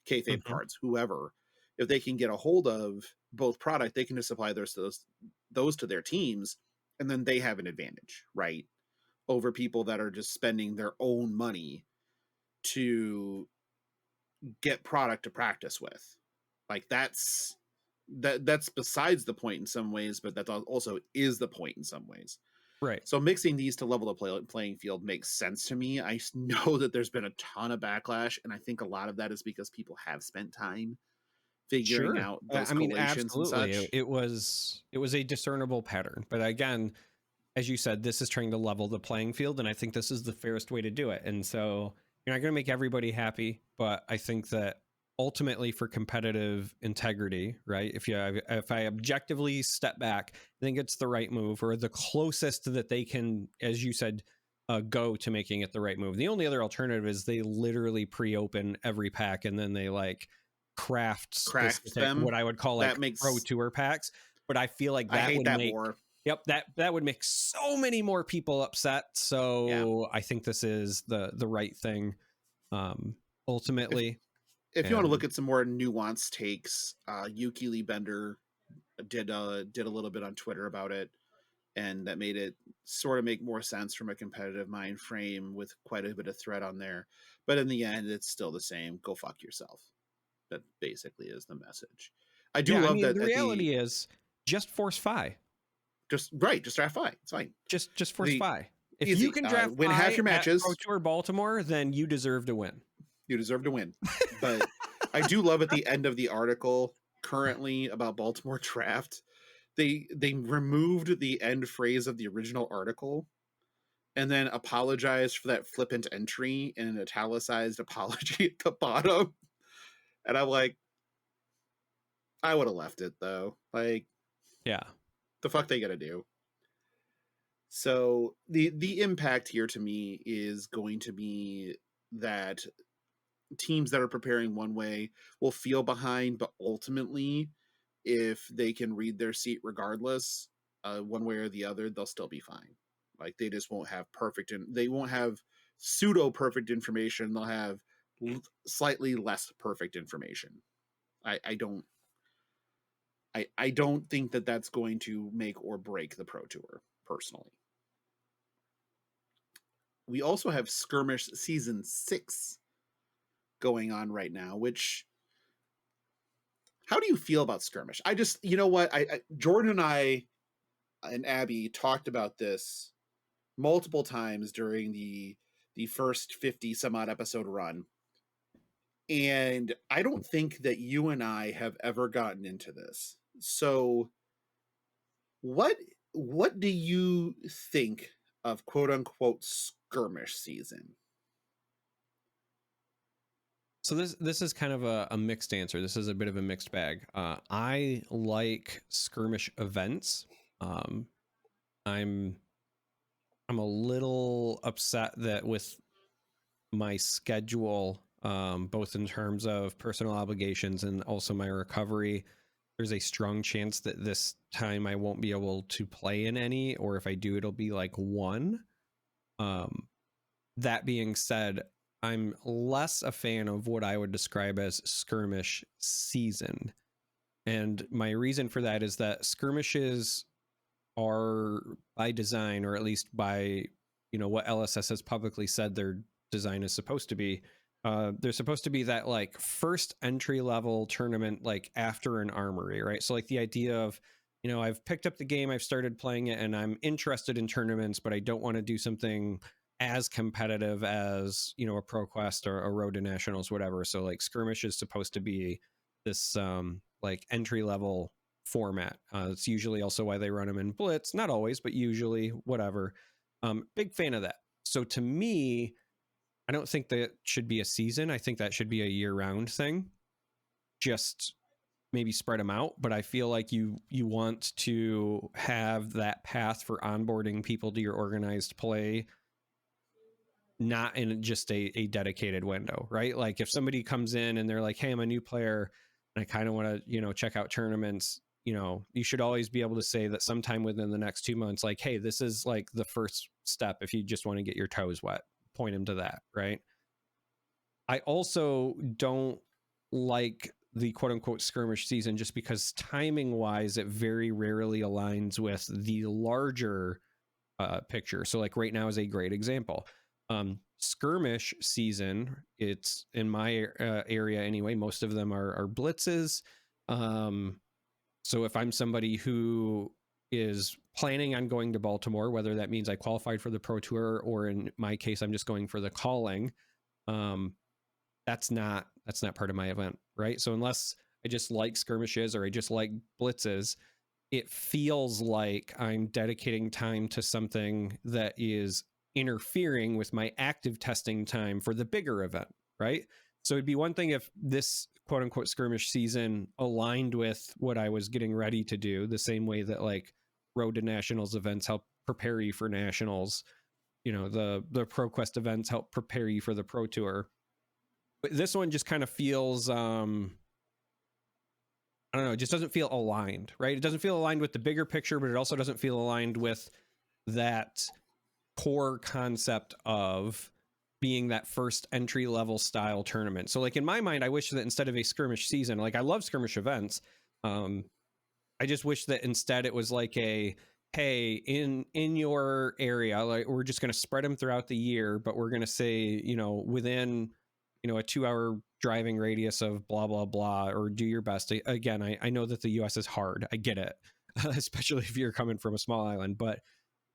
kayfabe cards, whoever, if they can get a hold of both product, they can just supply those to their teams, and then they have an advantage, right, over people that are just spending their own money to get product to practice with. Like, that's besides the point in some ways, but that also is the point in some ways. Right. So mixing these to level the playing field makes sense to me. I know that there's been a ton of backlash, and I think a lot of that is because people have spent time figuring out those collations and such. It was a discernible pattern. But again, as you said, this is trying to level the playing field, and I think this is the fairest way to do it. And so you're not going to make everybody happy, but I think that ultimately for competitive integrity, right, if I objectively step back, I think it's the right move, or the closest that they can, as you said, go to making it the right move. The only other alternative is they literally pre-open every pack and then they like craft specific them. what I would call like That makes pro tour packs. But I feel like I that hate would that make more. Yep, that would make so many more people upset. So I think this is the right thing ultimately. If you want to look at some more nuanced takes, Yuki Lee Bender did a little bit on Twitter about it, and that made it sort of make more sense from a competitive mind frame with quite a bit of thread on there. But in the end, it's still the same. Go fuck yourself. That basically is the message. I do love that. The reality is just force Fi. Just draft Fi. It's fine. Just force Fi. If easy. You can draft win half your matches, Pro Tour Baltimore, then you deserve to win. You deserve to win. But I do love at the end of the article currently about Baltimore draft, they removed the end phrase of the original article and then apologized for that flippant entry in an italicized apology at the bottom. And I'm like, I would have left it though. Like, yeah, the fuck they gotta do? So the impact here to me is going to be that teams that are preparing one way will feel behind, but ultimately, if they can read their seat regardless, one way or the other, they'll still be fine. Like they just won't have perfect, and they won't have pseudo perfect information. They'll have slightly less perfect information. I don't think that that's going to make or break the Pro Tour personally. We also have Skirmish Season 6 going on right now, which, how do you feel about Skirmish? I just, you know what, I Jordan and I and Abby talked about this multiple times during the first 50 some odd episode run, and I don't think that you and I have ever gotten into this. So what do you think of quote unquote Skirmish season? So this is kind of a mixed answer. This is a bit of a mixed bag. I like skirmish events. I'm a little upset that with my schedule, both in terms of personal obligations and also my recovery, there's a strong chance that this time I won't be able to play in any, or if I do, it'll be like one. That being said, I'm less a fan of what I would describe as skirmish season. And my reason for that is that skirmishes are by design, or at least by, what LSS has publicly said their design is supposed to be. They're supposed to be that like first entry level tournament, like after an armory, right? So like the idea of, I've picked up the game, I've started playing it, and I'm interested in tournaments, but I don't want to do something as competitive as, a ProQuest or a Road to Nationals, whatever. So like skirmish is supposed to be this like entry level format. It's usually also why they run them in Blitz, not always, but usually, whatever. Big fan of that. So to me, I don't think that should be a season. I think that should be a year-round thing. Just maybe spread them out. But I feel like you want to have that path for onboarding people to your organized play, not in just a dedicated window, right? Like if somebody comes in and they're like, hey, I'm a new player and I kind of want to, check out tournaments, you should always be able to say that sometime within the next 2 months, like, hey, this is like the first step. If you just want to get your toes wet, point them to that, right? I also don't like the quote unquote skirmish season just because timing wise, it very rarely aligns with the larger picture. So like right now is a great example. Skirmish season, it's in my area anyway, most of them are blitzes. So if I'm somebody who is planning on going to Baltimore, whether that means I qualified for the Pro Tour or in my case I'm just going for the calling, that's not part of my event, right? So unless I just like skirmishes or I just like blitzes, it feels like I'm dedicating time to something that is interfering with my active testing time for the bigger event, right? So it'd be one thing if this quote unquote skirmish season aligned with what I was getting ready to do, the same way that like Road to Nationals events help prepare you for Nationals. you know, the ProQuest events help prepare you for the Pro Tour. But this one just kind of feels I don't know, it just doesn't feel aligned, right? It doesn't feel aligned with the bigger picture, but it also doesn't feel aligned with that core concept of being that first entry level style tournament. So like in my mind, I wish that instead of a skirmish season, like I love skirmish events. I just wish that instead it was like a, hey, in your area, like we're just going to spread them throughout the year, but we're going to say, you know, within, you know, a 2-hour driving radius of blah, blah, blah, or do your best. Again, I know that the US is hard. I get it, especially if you're coming from a small island, but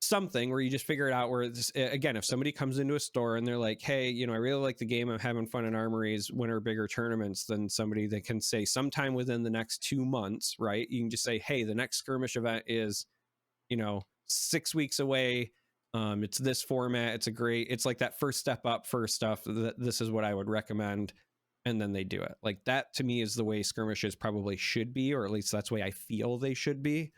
something where you just figure it out where this, again, if somebody comes into a store and they're like, hey, you know, I really like the game, I'm having fun in Armories, winter bigger tournaments, then somebody that can say sometime within the next 2 months, right? You can just say, hey, the next skirmish event is, you know, 6 weeks away. It's this format. It's like that first step up for stuff that this is what I would recommend. And then they do it. Like that to me is the way skirmishes probably should be, or at least that's the way I feel they should be.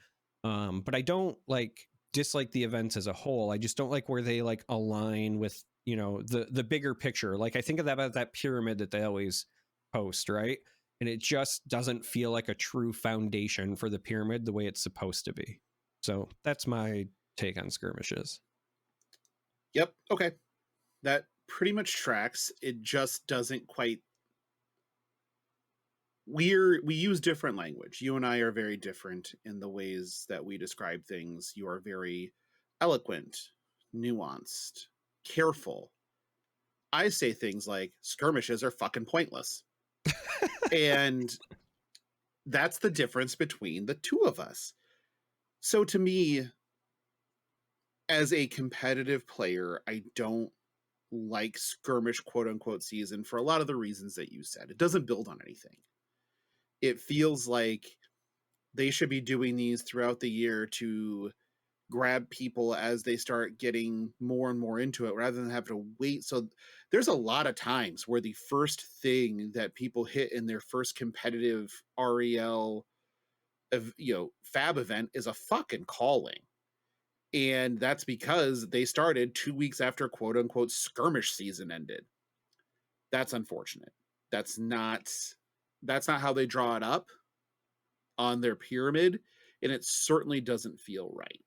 But I don't like dislike the events as a whole. I just don't like where they like align with, you know, the bigger picture. Like I think of that about that pyramid that they always post, right? And it just doesn't feel like a true foundation for the pyramid the way it's supposed to be. So that's my take on skirmishes. Yep. Okay. That pretty much tracks. It just doesn't quite. We use different language. You and I are very different in the ways that we describe things. You are very eloquent, nuanced, careful. I say things like skirmishes are fucking pointless. And that's the difference between the two of us. So to me, as a competitive player, I don't like skirmish quote unquote season for a lot of the reasons that you said. It doesn't build on anything. It feels like they should be doing these throughout the year to grab people as they start getting more and more into it rather than have to wait. So there's a lot of times where the first thing that people hit in their first competitive REL, you know, fab event is a fucking calling. And that's because they started 2 weeks after quote unquote skirmish season ended. That's unfortunate. That's not how they draw it up on their pyramid, and it certainly doesn't feel right.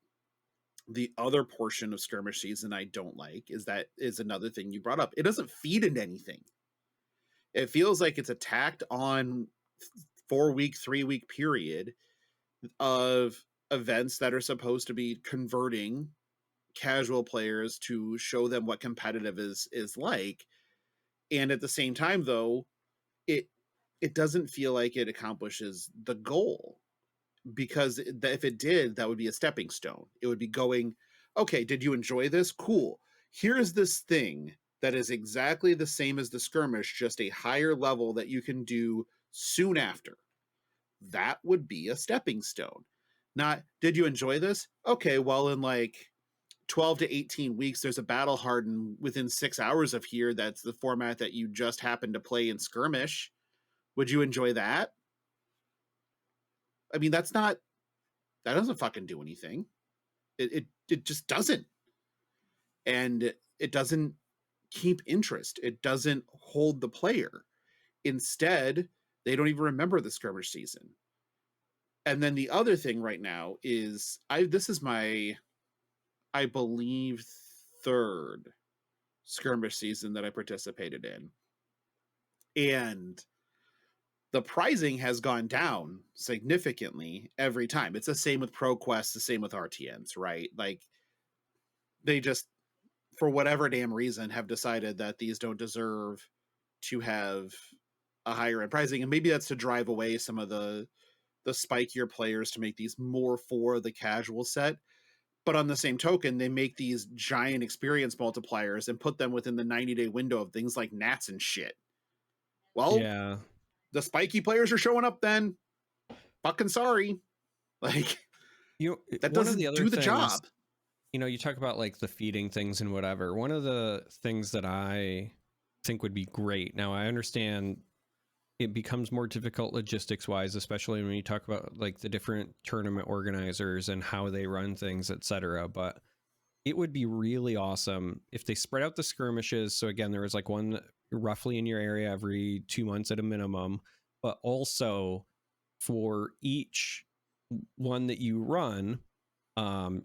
The other portion of skirmish season I don't like is another thing you brought up. It doesn't feed into anything. It feels like it's attacked on 4-week, 3-week period of events that are supposed to be converting casual players to show them what competitive is like. And at the same time, though, it doesn't feel like it accomplishes the goal, because if it did, that would be a stepping stone. It would be going, okay, did you enjoy this? Cool. Here's this thing that is exactly the same as the skirmish, just a higher level that you can do soon after. That would be a stepping stone. Not, did you enjoy this? Okay, well, in like 12 to 18 weeks, there's a battle hardened within 6 hours of here. That's the format that you just happened to play in skirmish. Would you enjoy that? I mean, that doesn't fucking do anything. It just doesn't. And it doesn't keep interest. It doesn't hold the player. Instead, they don't even remember the skirmish season. And then the other thing right now is this is my, I believe, 3rd skirmish season that I participated in. And the pricing has gone down significantly every time. It's the same with ProQuest, the same with RTNs, right? Like they just, for whatever damn reason, have decided that these don't deserve to have a higher end pricing. And maybe that's to drive away some of the spikier players to make these more for the casual set. But on the same token, they make these giant experience multipliers and put them within the 90-day window of things like Nats and shit. Well, yeah, the spiky players are showing up then. Fucking sorry. Like, that doesn't do the job. You know, you talk about like the feeding things and whatever. One of the things that I think would be great. Now, I understand it becomes more difficult logistics wise, especially when you talk about like the different tournament organizers and how they run things, etc. But it would be really awesome if they spread out the skirmishes. So again, there was like one roughly in your area every 2 months at a minimum, but also for each one that you run,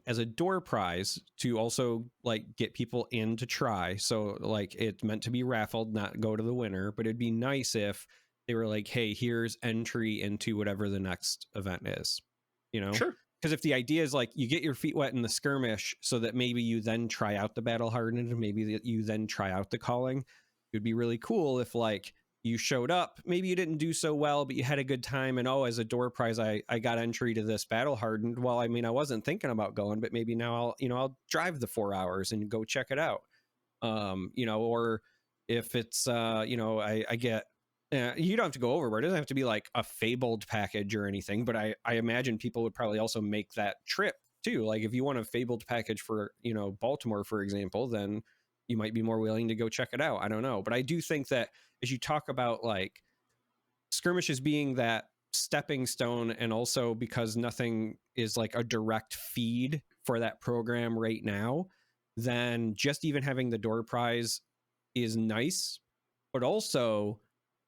as a door prize to also like get people in to try. So like it's meant to be raffled, not go to the winner, but it'd be nice if they were like, hey, here's entry into whatever the next event is, you know? Sure. Because if the idea is like you get your feet wet in the skirmish so that maybe you then try out the battle hardened and maybe that you then try out the calling, it would be really cool if like you showed up, maybe you didn't do so well, but you had a good time. And oh, as a door prize, I got entry to this battle hardened. Well, I mean, I wasn't thinking about going, but maybe now I'll drive the 4 hours and go check it out. Or if it's, I get, you don't have to go overboard. It doesn't have to be like a fabled package or anything, but I imagine people would probably also make that trip too. Like if you want a fabled package for, Baltimore, for example, then you might be more willing to go check it out. I don't know. But I do think that as you talk about like skirmishes being that stepping stone, and also because nothing is like a direct feed for that program right now, then just even having the door prize is nice, but also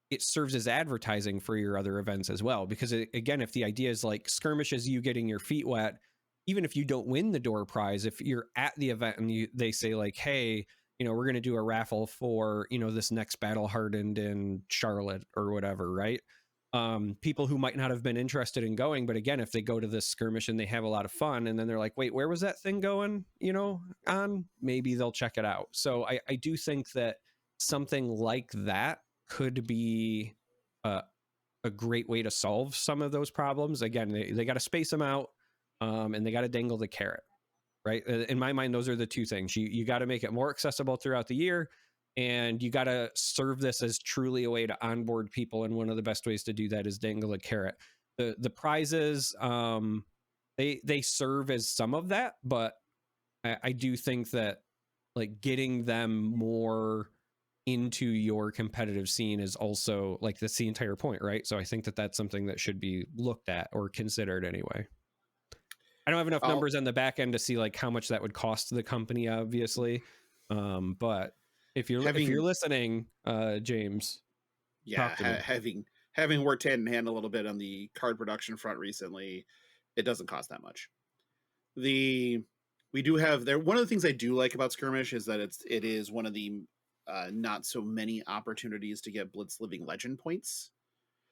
it serves as advertising for your other events as well. Because again, if the idea is like skirmishes, you getting your feet wet, even if you don't win the door prize, if you're at the event and they say like, hey, we're going to do a raffle for, this next battle hardened in Charlotte or whatever, right? People who might not have been interested in going, but again, if they go to this skirmish and they have a lot of fun and then they're like, wait, where was that thing going, on? Maybe they'll check it out. So I do think that something like that could be a great way to solve some of those problems. Again, they got to space them out, and they got to dangle the carrot. Right. In my mind, those are the two things. You got to make it more accessible throughout the year, and you got to serve this as truly a way to onboard people. And one of the best ways to do that is dangle a carrot. The prizes, they serve as some of that, but I do think that like getting them more into your competitive scene is also like that's the entire point, right? So I think that that's something that should be looked at or considered anyway. I don't have enough numbers on the back end to see like how much that would cost the company, obviously. But if you're listening, James, yeah, having worked hand in hand a little bit on the card production front recently, it doesn't cost that much. We do have there. One of the things I do like about Skirmish is that it is one of the not so many opportunities to get Blitz Living Legend points.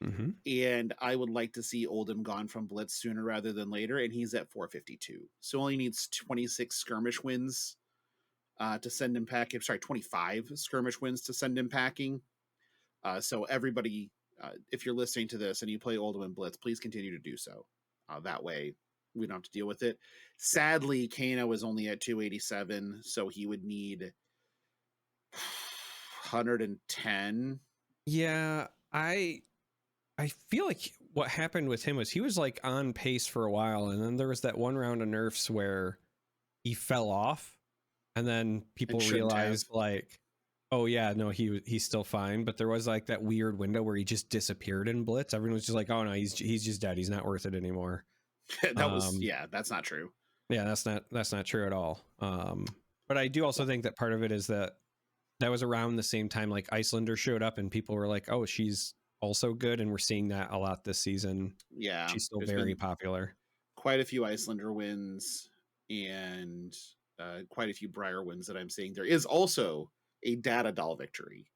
Mm-hmm. And I would like to see Oldhim gone from Blitz sooner rather than later, and he's at 452. So only needs 26 skirmish wins to send him packing. Sorry, 25 skirmish wins to send him packing. So everybody, if you're listening to this and you play Oldhim and Blitz, please continue to do so. That way we don't have to deal with it. Sadly, Kano is only at 287, so he would need 110. Yeah, I feel like what happened with him was he was like on pace for a while, and then there was that one round of nerfs where he fell off, and then people realized like, oh yeah, no, he's still fine. But there was like that weird window where he just disappeared in Blitz. Everyone was just like, oh no, he's just dead. He's not worth it anymore. That's not true. Yeah, that's not true at all. But I do also think that part of it is that was around the same time like Iyslander showed up, and people were like, oh, she's also good, and we're seeing that a lot this season. Yeah, she's still very popular. Quite a few Iyslander wins and quite a few Briar wins that I'm seeing. There is also a Data Doll victory,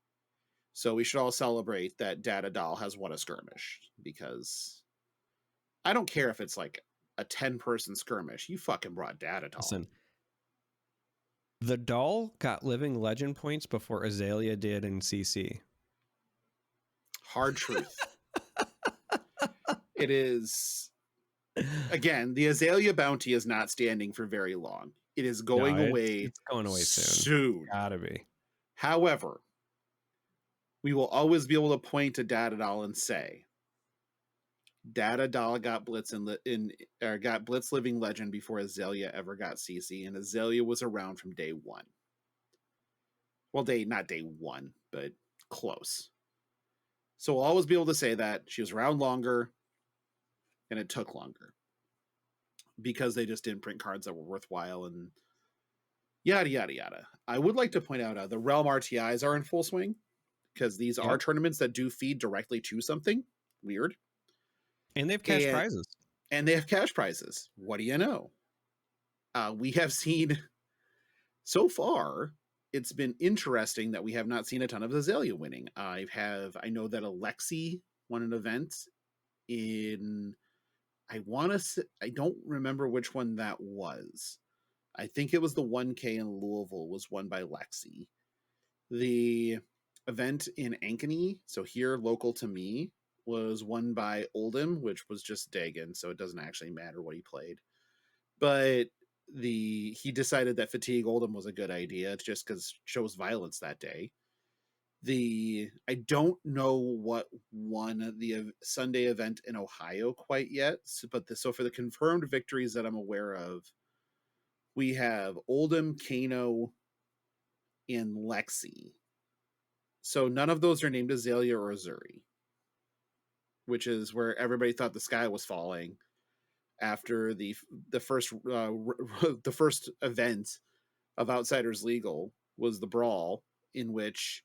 so we should all celebrate that Data Doll has won a skirmish, because I don't care if it's like a 10-person skirmish. You fucking brought Data Doll. Listen, the doll got living legend points before Azalea did in CC. Hard truth. It is, again, the Azalea bounty is not standing for very long. It is going away. It's going away soon. Gotta be. However, we will always be able to point to Data Doll and say, Data Doll got Blitz got Blitz Living Legend before Azalea ever got CC, and Azalea was around from day one. Well, not day one, but close. So we'll always be able to say that she was around longer, and it took longer, because they just didn't print cards that were worthwhile, and Yada yada yada. I would like to point out the Realm RTIs are in full swing because these are Yep. tournaments that do feed directly to something weird, And they have cash and prizes. and they have cash prizes. What do you know? We have seen so far. It's been interesting that we have not seen a ton of Azalea winning. I know that Alexi won an event in. I don't remember which one that was. I think it was the 1K in Louisville was won by Lexi. The event in Ankeny, so here local to me, was won by Oldham, which was just Dagon, so it doesn't actually matter what he played. But he decided that Fatigue Oldham was a good idea just because shows violence that day. I don't know what won the Sunday event in Ohio quite yet, so for the confirmed victories that I'm aware of, we have Oldham, Kano, and Lexi. So none of those are named Azalea or Azuri, which is where everybody thought the sky was falling after the first the first event of Outsiders Legal was the brawl, in which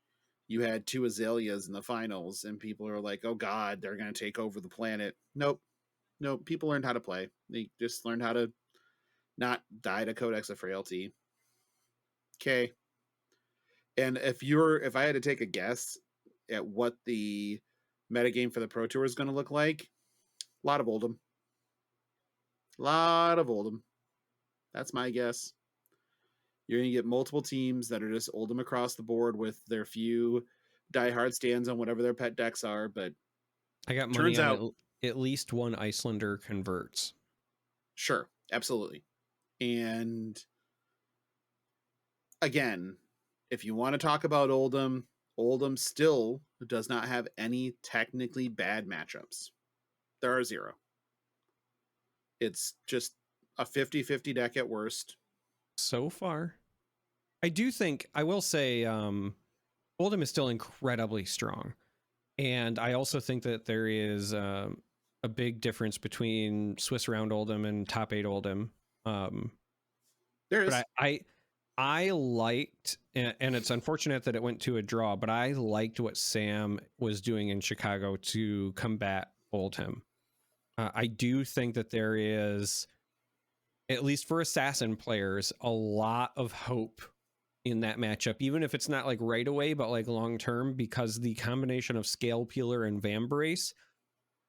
you had two Azaleas in the finals, and people are like, "Oh God, they're going to take over the planet." Nope. People learned how to play. They just learned how to not die to Codex of Frailty. Okay. And if I had to take a guess at what the metagame for the Pro Tour is going to look like, a lot of Oldham. That's my guess. You're going to get multiple teams that are just Oldham across the board with their few diehard stands on whatever their pet decks are. But I got money on at least one Icelander converts. Sure, absolutely. And again, if you want to talk about Oldham still does not have any technically bad matchups. There are zero. It's just a 50-50 deck at worst. So far. I do think, I will say, Oldham is still incredibly strong. And I also think that there is a big difference between Swiss Round Oldham and Top 8 Oldham. There is. But I liked, and it's unfortunate that it went to a draw, but I liked what Sam was doing in Chicago to combat Oldham. I do think that there is, at least for Assassin players, a lot of hope in that matchup, even if it's not like right away, but like long term, because the combination of Scale Peeler and Vambrace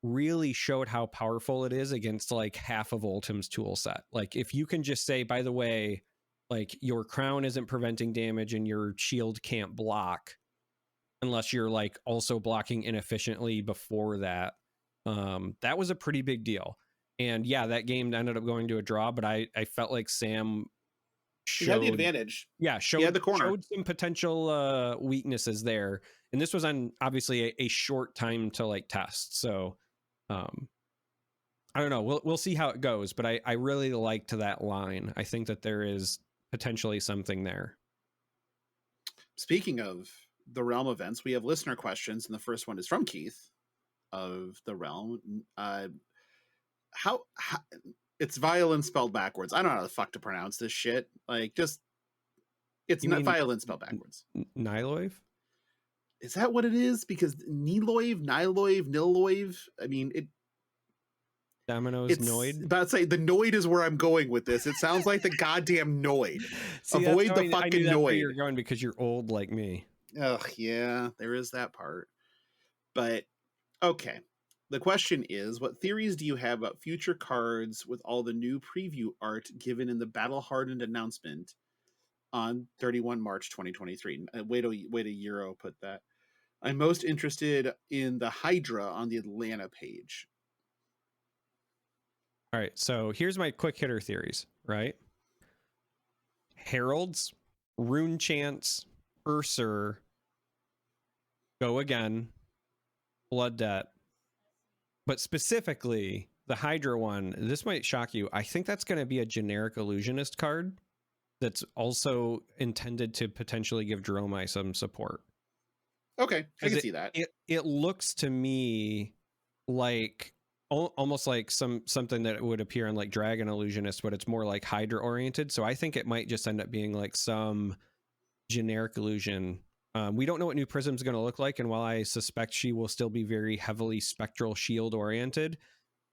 really showed how powerful it is against like half of Oldham's tool set. Like if you can just say, by the way, like your crown isn't preventing damage and your shield can't block unless you're like also blocking inefficiently before that. That was a pretty big deal. And yeah, that game ended up going to a draw, but I felt like Sam he had the advantage. Yeah, showed the corner. Showed some potential weaknesses there. And this was on obviously a short time to like test. So I don't know. We'll see how it goes, but I really liked that line. I think that there is potentially something there. Speaking of the Realm events, we have listener questions, and the first one is from Keith of the Realm. How it's violence spelled backwards. I don't know how the fuck to pronounce this shit. Like, just it's not violence spelled backwards. Niloiv? Is that what it is? Because Niloiv, Niloiv. I mean, it. Domino's Noid. About to say the Noid is where I'm going with this. It sounds like the goddamn Noid. See, avoid the fucking Noid. You're going because you're old like me. Ugh, yeah, there is that part. But okay. The question is, what theories do you have about future cards with all the new preview art given in the Battle Hardened announcement on 31 March 2023? Way to Euro put that. I'm most interested in the Hydra on the Atlanta page. All right, so here's my quick hitter theories, right? Heralds, Rune Chance, Urser, Go Again, Blood Debt. But specifically, the Hydra one, this might shock you. I think that's going to be a generic illusionist card that's also intended to potentially give Dromai some support. Okay, I can see that. It looks to me like almost like something that would appear on like Dragon Illusionist, but it's more like Hydra oriented. So I think it might just end up being like some generic illusion. We don't know what New Prism's going to look like, and while I suspect she will still be very heavily spectral shield oriented,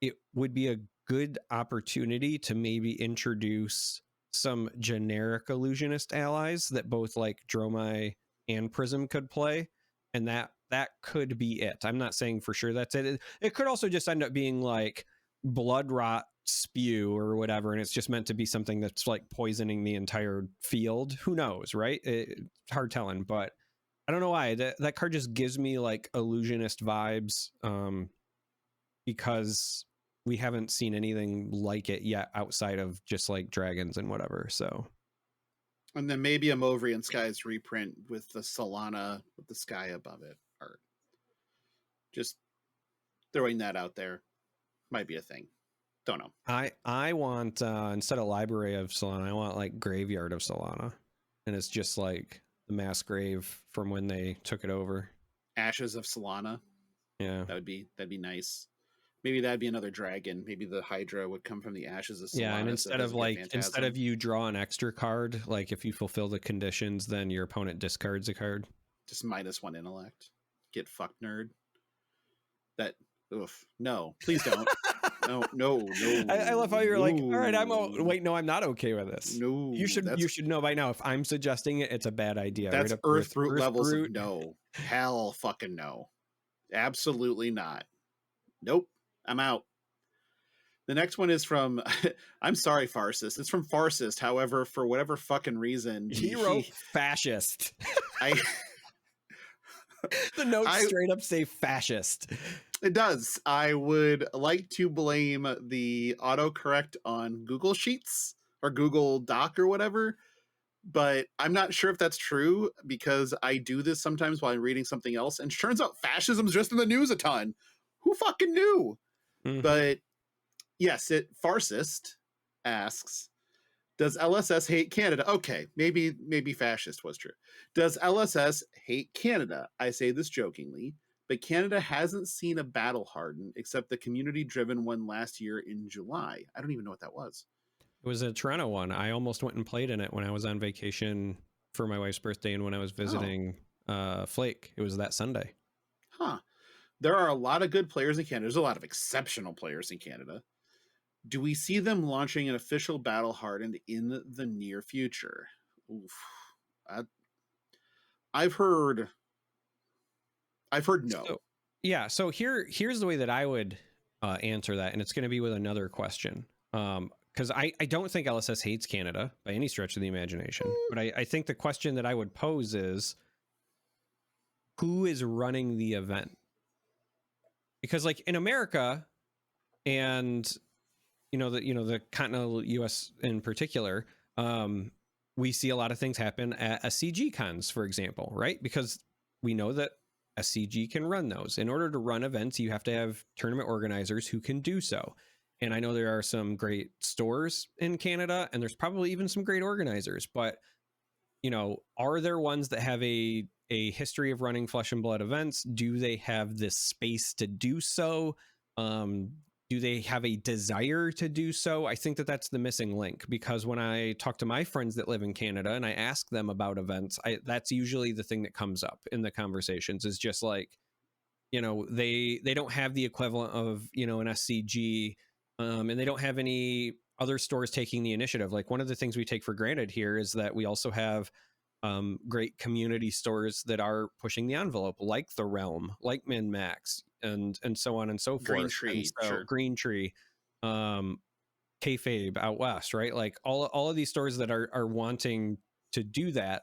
it would be a good opportunity to maybe introduce some generic illusionist allies that both like Dromai and Prism could play, and that could be it. I'm not saying for sure that's it. It could also just end up being like blood rot spew or whatever, and it's just meant to be something that's like poisoning the entire field. Who knows, right? It's hard telling, but I don't know why that card just gives me like illusionist vibes, because we haven't seen anything like it yet outside of just like dragons and whatever. So, and then maybe a Movrian Skies reprint with the Solana with the sky above it art. Just throwing that out there. Might be a thing. Don't know. I want instead of Library of Solana, I want like Graveyard of Solana, and it's just like the mass grave from when they took it over. Ashes of Solana. Yeah, that'd be nice. Maybe that'd be another dragon. Maybe the Hydra would come from the Ashes of Solana. Yeah, and instead of you draw an extra card, like if you fulfill the conditions, then your opponent discards a card. Just -1 intellect. Get fucked, nerd. That oof. No, please don't. No. I love how you're like, all right, wait, no, I'm not okay with this. No, you should know by now. If I'm suggesting it, it's a bad idea. That's right Earthroot levels of no. Hell fucking no. Absolutely not. Nope. I'm out. The next one is from I'm sorry, Farcist. It's from Farcist. However, for whatever fucking reason, hero fascist. The notes straight up say fascist. It does. I would like to blame the autocorrect on Google Sheets or Google Doc or whatever, but I'm not sure if that's true because I do this sometimes while I'm reading something else, and turns out fascism's just in the news a ton. Who fucking knew? Mm-hmm. But yes, Farcist asks, does LSS hate Canada? Okay, maybe fascist was true. Does LSS hate Canada? I say this jokingly, but Canada hasn't seen a battle harden except the community-driven one last year in July. I don't even know what that was. It was a Toronto one. I almost went and played in it when I was on vacation for my wife's birthday and when I was visiting Flake. It was that Sunday. Huh. There are a lot of good players in Canada. There's a lot of exceptional players in Canada. Do we see them launching an official battle hardened in the near future? Oof. I've heard no. So here's the way that I would answer that, and it's going to be with another question. Because I don't think LSS hates Canada by any stretch of the imagination. But I think the question that I would pose is, who is running the event? Because like in America and the continental US in particular, we see a lot of things happen at SCG cons, for example, right? Because we know that SCG can run those. In order to run events, you have to have tournament organizers who can do so. And I know there are some great stores in Canada, and there's probably even some great organizers, but are there ones that have a history of running Flesh and Blood events? Do they have this space to do so? Do they have a desire to do so? I think that that's the missing link, because when I talk to my friends that live in Canada and I ask them about events, that's usually the thing that comes up in the conversations, is just like, they don't have the equivalent of, an SCG, and they don't have any other stores taking the initiative. Like, one of the things we take for granted here is that we also have great community stores that are pushing the envelope, like The Realm, like MinMax, and so on and so forth. Green Tree, sure. Green Tree, Kayfabe out west, right? Like all of these stores that are wanting to do that.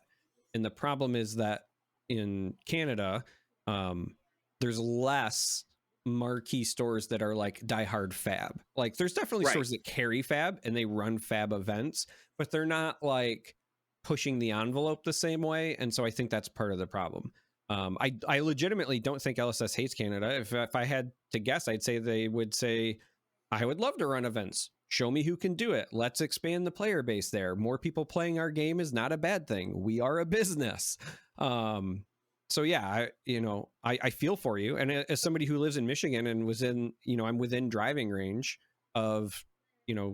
And the problem is that in Canada, there's less marquee stores that are like diehard fab. Like, there's definitely stores that carry fab and they run fab events, but they're not like pushing the envelope the same way. And so I think that's part of the problem. I legitimately don't think LSS hates Canada. If I had to guess, I'd say they would say, I would love to run events. Show me who can do it. Let's expand the player base there. More people playing our game is not a bad thing. We are a business. So yeah, I feel for you. And as somebody who lives in Michigan and was in, I'm within driving range of,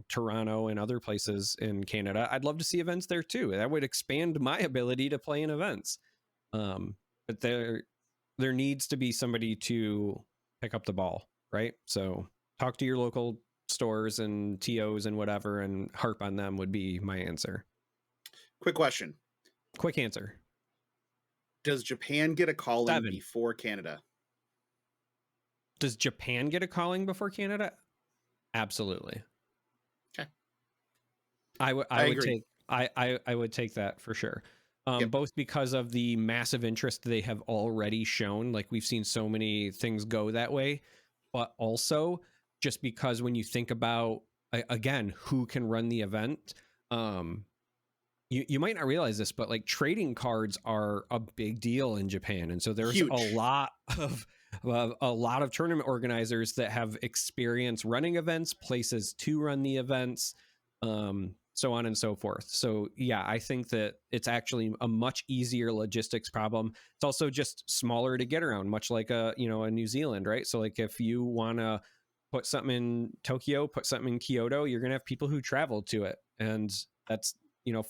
Toronto and other places in Canada, I'd love to see events there too. That would expand my ability to play in events. But there needs to be somebody to pick up the ball, right? So talk to your local stores and TOs and whatever and harp on them would be my answer. Quick question. Quick answer. Does Japan get a calling 7. before Canada? Does Japan get a calling before Canada? Absolutely. Okay. I would agree. take I would take that for sure. Yep. Both because of the massive interest they have already shown, like we've seen so many things go that way, but also just because when you think about again who can run the event, you might not realize this, but like trading cards are a big deal in Japan, and so there's Huge. a lot of tournament organizers that have experience running events, places to run the events, so on and so forth. So yeah, I think that it's actually a much easier logistics problem. It's also just smaller to get around, much like a New Zealand, right? So like if you want to put something in Tokyo, put something in Kyoto, you're gonna have people who travel to it, and that's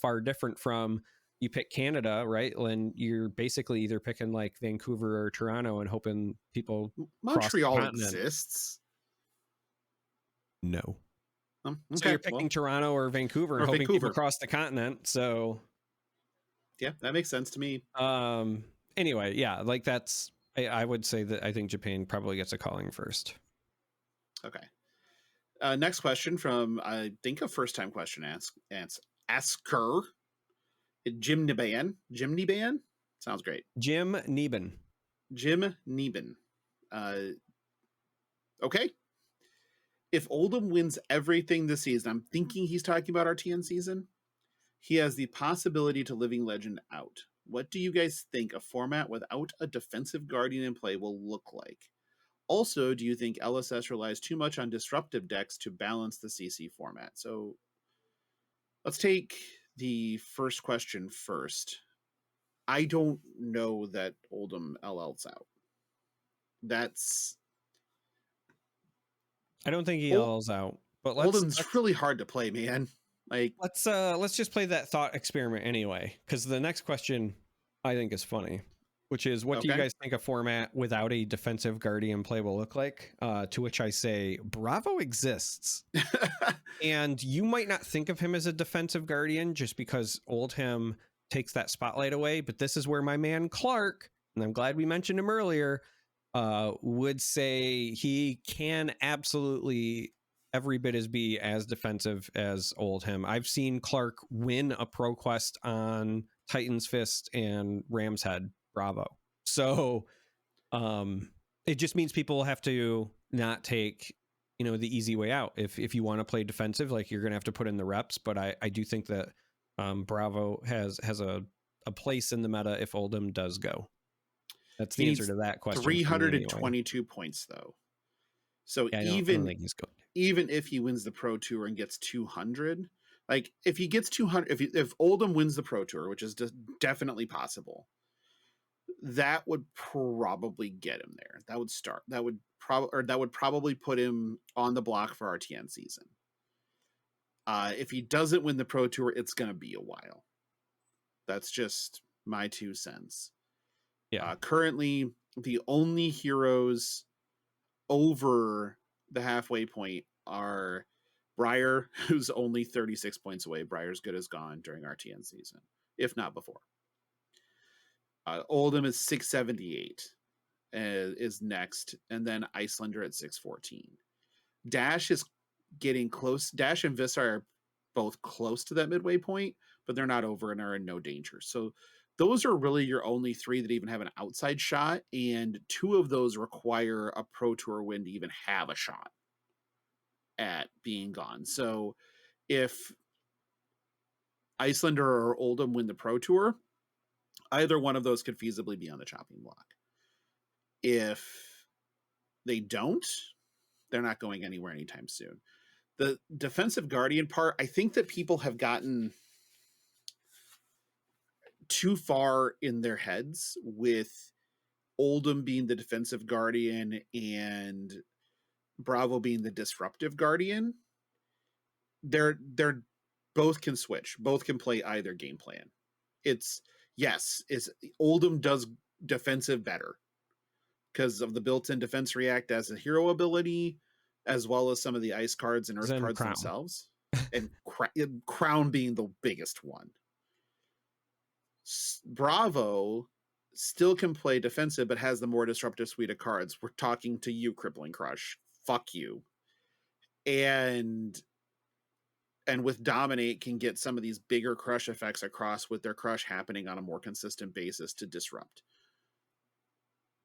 far different from you pick Canada, right? When you're basically either picking like Vancouver or Toronto and hoping people Montreal exists. No. Okay. So you're picking Toronto or Vancouver and hoping people cross the continent. So yeah, that makes sense to me. Anyway, yeah, like that's I would say that I think Japan probably gets a calling first. Okay. Next question from I think a first time question asker. Jim Niban sounds great. Jim Neben. Okay. If Oldhim wins everything this season, I'm thinking he's talking about our TN season, he has the possibility to Living Legend out. What do you guys think a format without a defensive guardian in play will look like? Also, do you think LSS relies too much on disruptive decks to balance the CC format? So let's take the first question first. I don't know that Oldhim LL's out. I don't think he LL's out. But Oldham's really hard to play, man. Like let's just play that thought experiment anyway, because the next question I think is funny, which is what do you guys think a format without a defensive guardian play will look like? To which I say Bravo exists. And you might not think of him as a defensive guardian just because Oldhim takes that spotlight away, but this is where my man Clark, and I'm glad we mentioned him earlier, would say he can absolutely every bit as defensive as Oldhim. I've seen Clark win a ProQuest on Titan's Fist and Ram's Head Bravo. So it just means people have to not take the easy way out. If you want to play defensive, like you're gonna have to put in the reps. But I do think that Bravo has a place in the meta if Oldhim does go. That's the answer to that question. 322 points though. So yeah, I don't think he's going to. Even if he wins the Pro Tour and gets 200, like if he gets 200, if Oldhim wins the Pro Tour, which is definitely possible, that would probably get him there. That would probably put him on the block for RTN season. If he doesn't win the Pro Tour, it's going to be a while. That's just my 2 cents. Yeah. Currently, the only heroes over the halfway point are Briar, who's only 36 points away. Briar's good as gone during RTN season, if not before. Oldhim is 678 is next, and then Icelander at 614. Dash is getting close. Dash and Visar are both close to that midway point, but they're not over and are in no danger. So those are really your only 3 that even have an outside shot, and 2 of those require a Pro Tour win to even have a shot at being gone. So if Icelander or Oldhim win the Pro Tour, either one of those could feasibly be on the chopping block. If they don't, they're not going anywhere anytime soon. The defensive guardian part, I think that people have gotten too far in their heads with Oldhim being the defensive guardian and Bravo being the disruptive guardian, they're both can switch. Both can play either game plan. It's Oldhim does defensive better because of the built-in defense react as a hero ability, as well as some of the ice cards and earth Then cards Crown. themselves, and Crown being the biggest one. Bravo still can play defensive, but has the more disruptive suite of cards. We're talking to you, Crippling Crush. Fuck you. And with Dominate can get some of these bigger crush effects across with their crush happening on a more consistent basis to disrupt.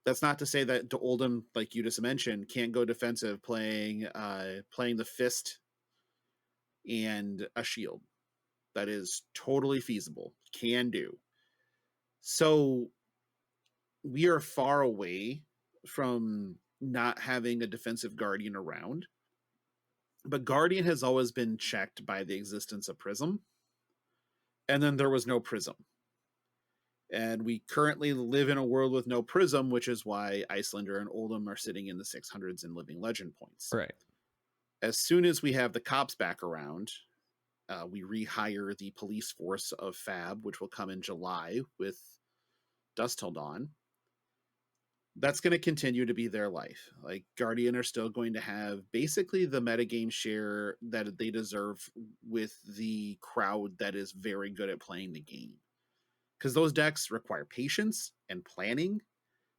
That's not to say that Oldhim, like you just mentioned, can't go defensive playing the fist and a shield. That is totally feasible. Can do. So we are far away from not having a defensive guardian around. But Guardian has always been checked by the existence of Prism. And then there was no Prism. And we currently live in a world with no Prism, which is why Iyslander and Oldhim are sitting in the 600s in Living Legend points. Right. As soon as we have the cops back around, we rehire the police force of Fab, which will come in July with Dusk Till Dawn. That's going to continue to be their life. Like, Guardian are still going to have basically the metagame share that they deserve with the crowd that is very good at playing the game. Because those decks require patience and planning.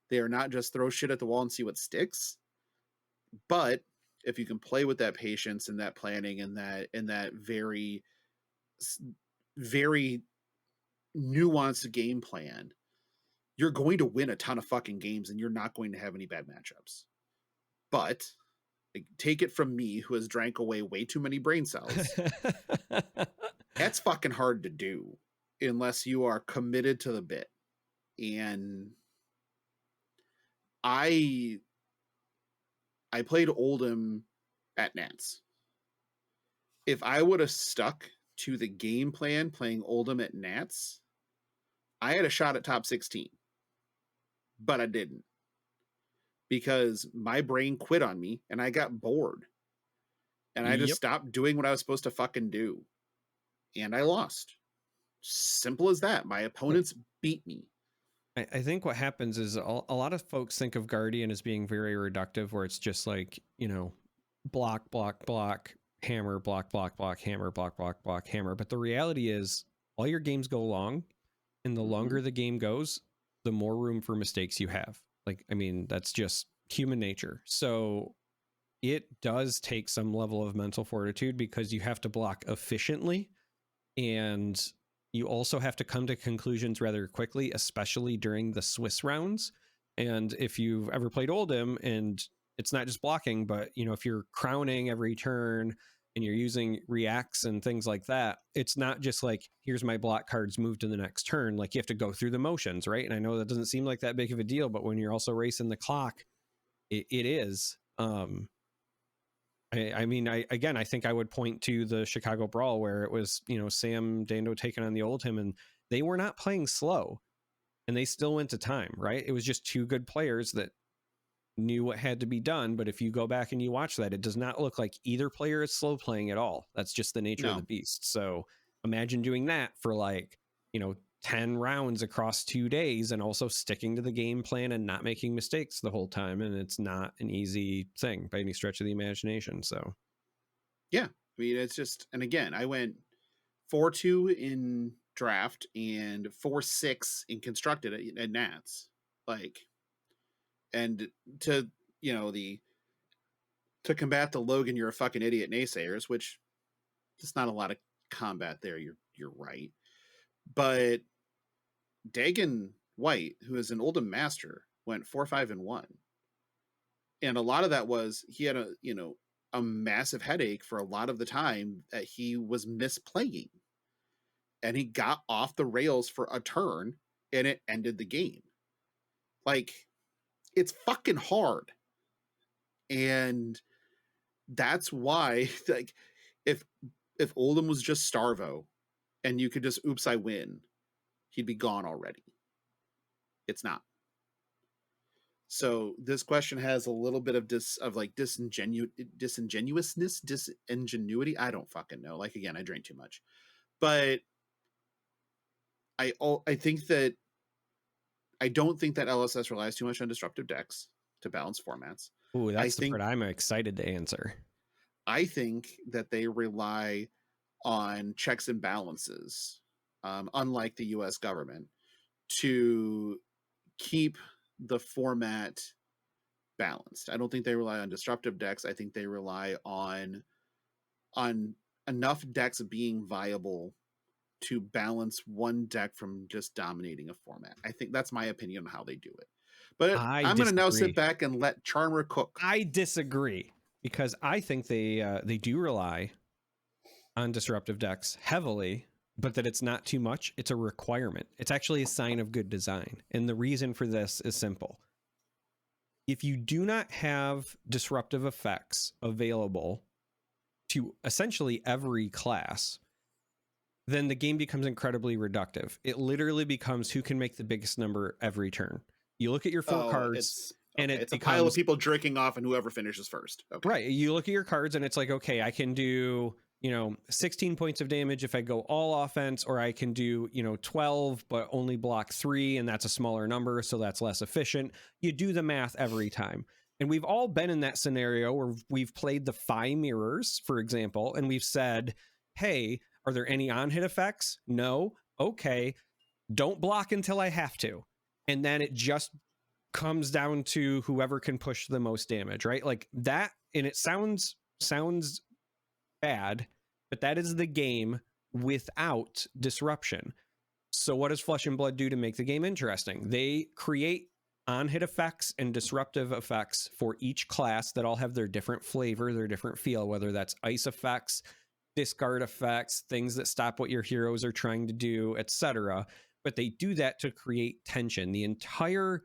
They are not just throw shit at the wall and see what sticks. But if you can play with that patience and that planning and that very, very nuanced game plan, you're going to win a ton of fucking games and you're not going to have any bad matchups. But take it from me, who has drank away way too many brain cells. That's fucking hard to do unless you are committed to the bit. And I played Oldhim at Nats. If I would have stuck to the game plan playing Oldhim at Nats, I had a shot at top 16. But I didn't, because my brain quit on me and I got bored and I just stopped doing what I was supposed to fucking do. And I lost. Simple as that. My opponents beat me. I think what happens is a lot of folks think of Guardian as being very reductive, where it's just like, block, block, block, hammer, block, block, block, hammer, block, block, block, hammer. But the reality is all your games go long, and the longer the game goes, the more room for mistakes you have. Like, I mean, that's just human nature. So it does take some level of mental fortitude, because you have to block efficiently, and you also have to come to conclusions rather quickly, especially during the Swiss rounds. And if you've ever played Oldhim, and it's not just blocking, but if you're crowning every turn and you're using reacts and things like that, it's not just like, here's my block cards, move to the next turn. Like, you have to go through the motions, right? And I know that doesn't seem like that big of a deal, but when you're also racing the clock, it is. I mean, I think I would point to the Chicago Brawl, where it was, Sam Dando taking on the Oldhim, and they were not playing slow, and they still went to time, right? It was just two good players that knew what had to be done. But if you go back and you watch that, it does not look like either player is slow playing at all. That's just the nature of the beast. So imagine doing that for 10 rounds across 2 days, and also sticking to the game plan and not making mistakes the whole time. And it's not an easy thing by any stretch of the imagination. So yeah, I mean, it's just, and again, I went 4-2 in draft and 4-6 in constructed at Nats. And to combat the Logan, you're a fucking idiot naysayers, which there's not a lot of combat there. You're right. But Dagon White, who is an Oldhim master, went 4-5-1. And a lot of that was he had a massive headache for a lot of the time that he was misplaying. And he got off the rails for a turn and it ended the game. It's fucking hard. And that's why, if Oldhim was just Starvo and you could just, oops, I win, he'd be gone already. It's not. So this question has a little bit of disingenuousness, disingenuity. I don't fucking know. Like, again, I drink too much, but I think that I don't think that LSS relies too much on disruptive decks to balance formats. Ooh, I that's the think part I'm excited to answer. I think that they rely on checks and balances, unlike the U.S. government, to keep the format balanced. I don't think they rely on disruptive decks. I think they rely on enough decks being viable to balance one deck from just dominating a format. I think that's my opinion on how they do it. But I I'm going to now disagree. sit back and let Charmer cook. I disagree because I think they do rely on disruptive decks heavily, but that it's not too much. It's a requirement. It's actually a sign of good design. And the reason for this is simple. If you do not have disruptive effects available to essentially every class, then the game becomes incredibly reductive. It literally becomes who can make the biggest number every turn. You look at your four cards, and it's it a pile of becomes people drinking off, and whoever finishes first. Okay. right. You look at your cards, and it's like, okay, I can do 16 points of damage if I go all offense, or I can do 12 but only block 3, and that's a smaller number, so that's less efficient. You do the math every time. And we've all been in that scenario where we've played the Phi mirrors, for example, and we've said, hey, are there any on-hit effects? No. Okay. Don't block until I have to. And then it just comes down to whoever can push the most damage, right? Like that, and it sounds bad, but that is the game without disruption. So what does Flesh and Blood do to make the game interesting? They create on-hit effects and disruptive effects for each class that all have their different flavor, their different feel, whether that's ice effects, discard effects, things that stop what your heroes are trying to do, etc. But they do that to create tension. The entire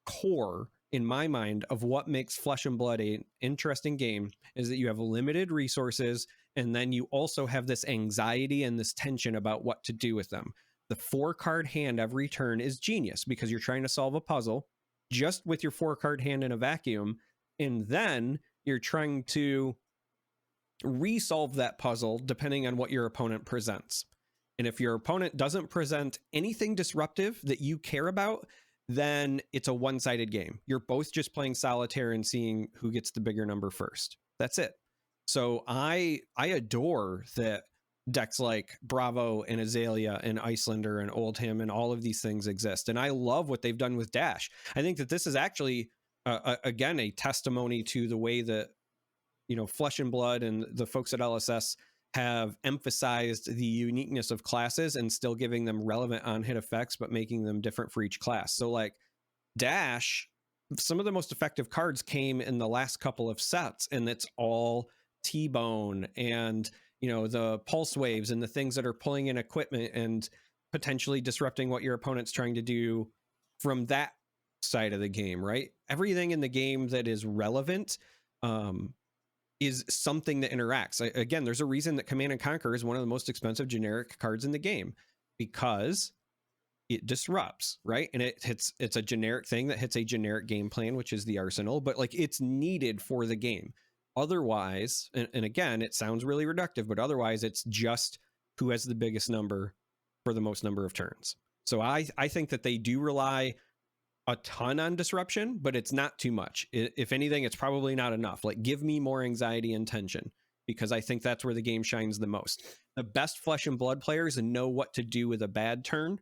core, in my mind, of what makes Flesh and Blood an interesting game is that you have limited resources, and then you also have this anxiety and this tension about what to do with them. The 4-card hand every turn is genius because you're trying to solve a puzzle just with your 4-card hand in a vacuum, and then you're trying to resolve that puzzle depending on what your opponent presents. And if your opponent doesn't present anything disruptive that you care about, then it's a one-sided game. You're both just playing solitaire and seeing who gets the bigger number first. That's it. So I adore that decks like Bravo and Azalea and Icelander and Oldhim and all of these things exist. And I love what they've done with Dash. I think that this is actually, again, a testimony to the way that, Flesh and Blood and the folks at LSS have emphasized the uniqueness of classes and still giving them relevant on-hit effects, but making them different for each class. So like Dash, some of the most effective cards came in the last couple of sets, and it's all T-Bone and, the pulse waves and the things that are pulling in equipment and potentially disrupting what your opponent's trying to do from that side of the game, right? Everything in the game that is relevant, is something that interacts. Again, there's a reason that Command and Conquer is one of the most expensive generic cards in the game, because it disrupts, right? And it's a generic thing that hits a generic game plan, which is the arsenal, but like it's needed for the game. Otherwise, and again, it sounds really reductive, but otherwise it's just who has the biggest number for the most number of turns. So I think that they do rely a ton on disruption, but it's not too much. If anything, it's probably not enough. Like, give me more anxiety and tension, because I think that's where the game shines the most. The best Flesh and Blood players know what to do with a bad turn,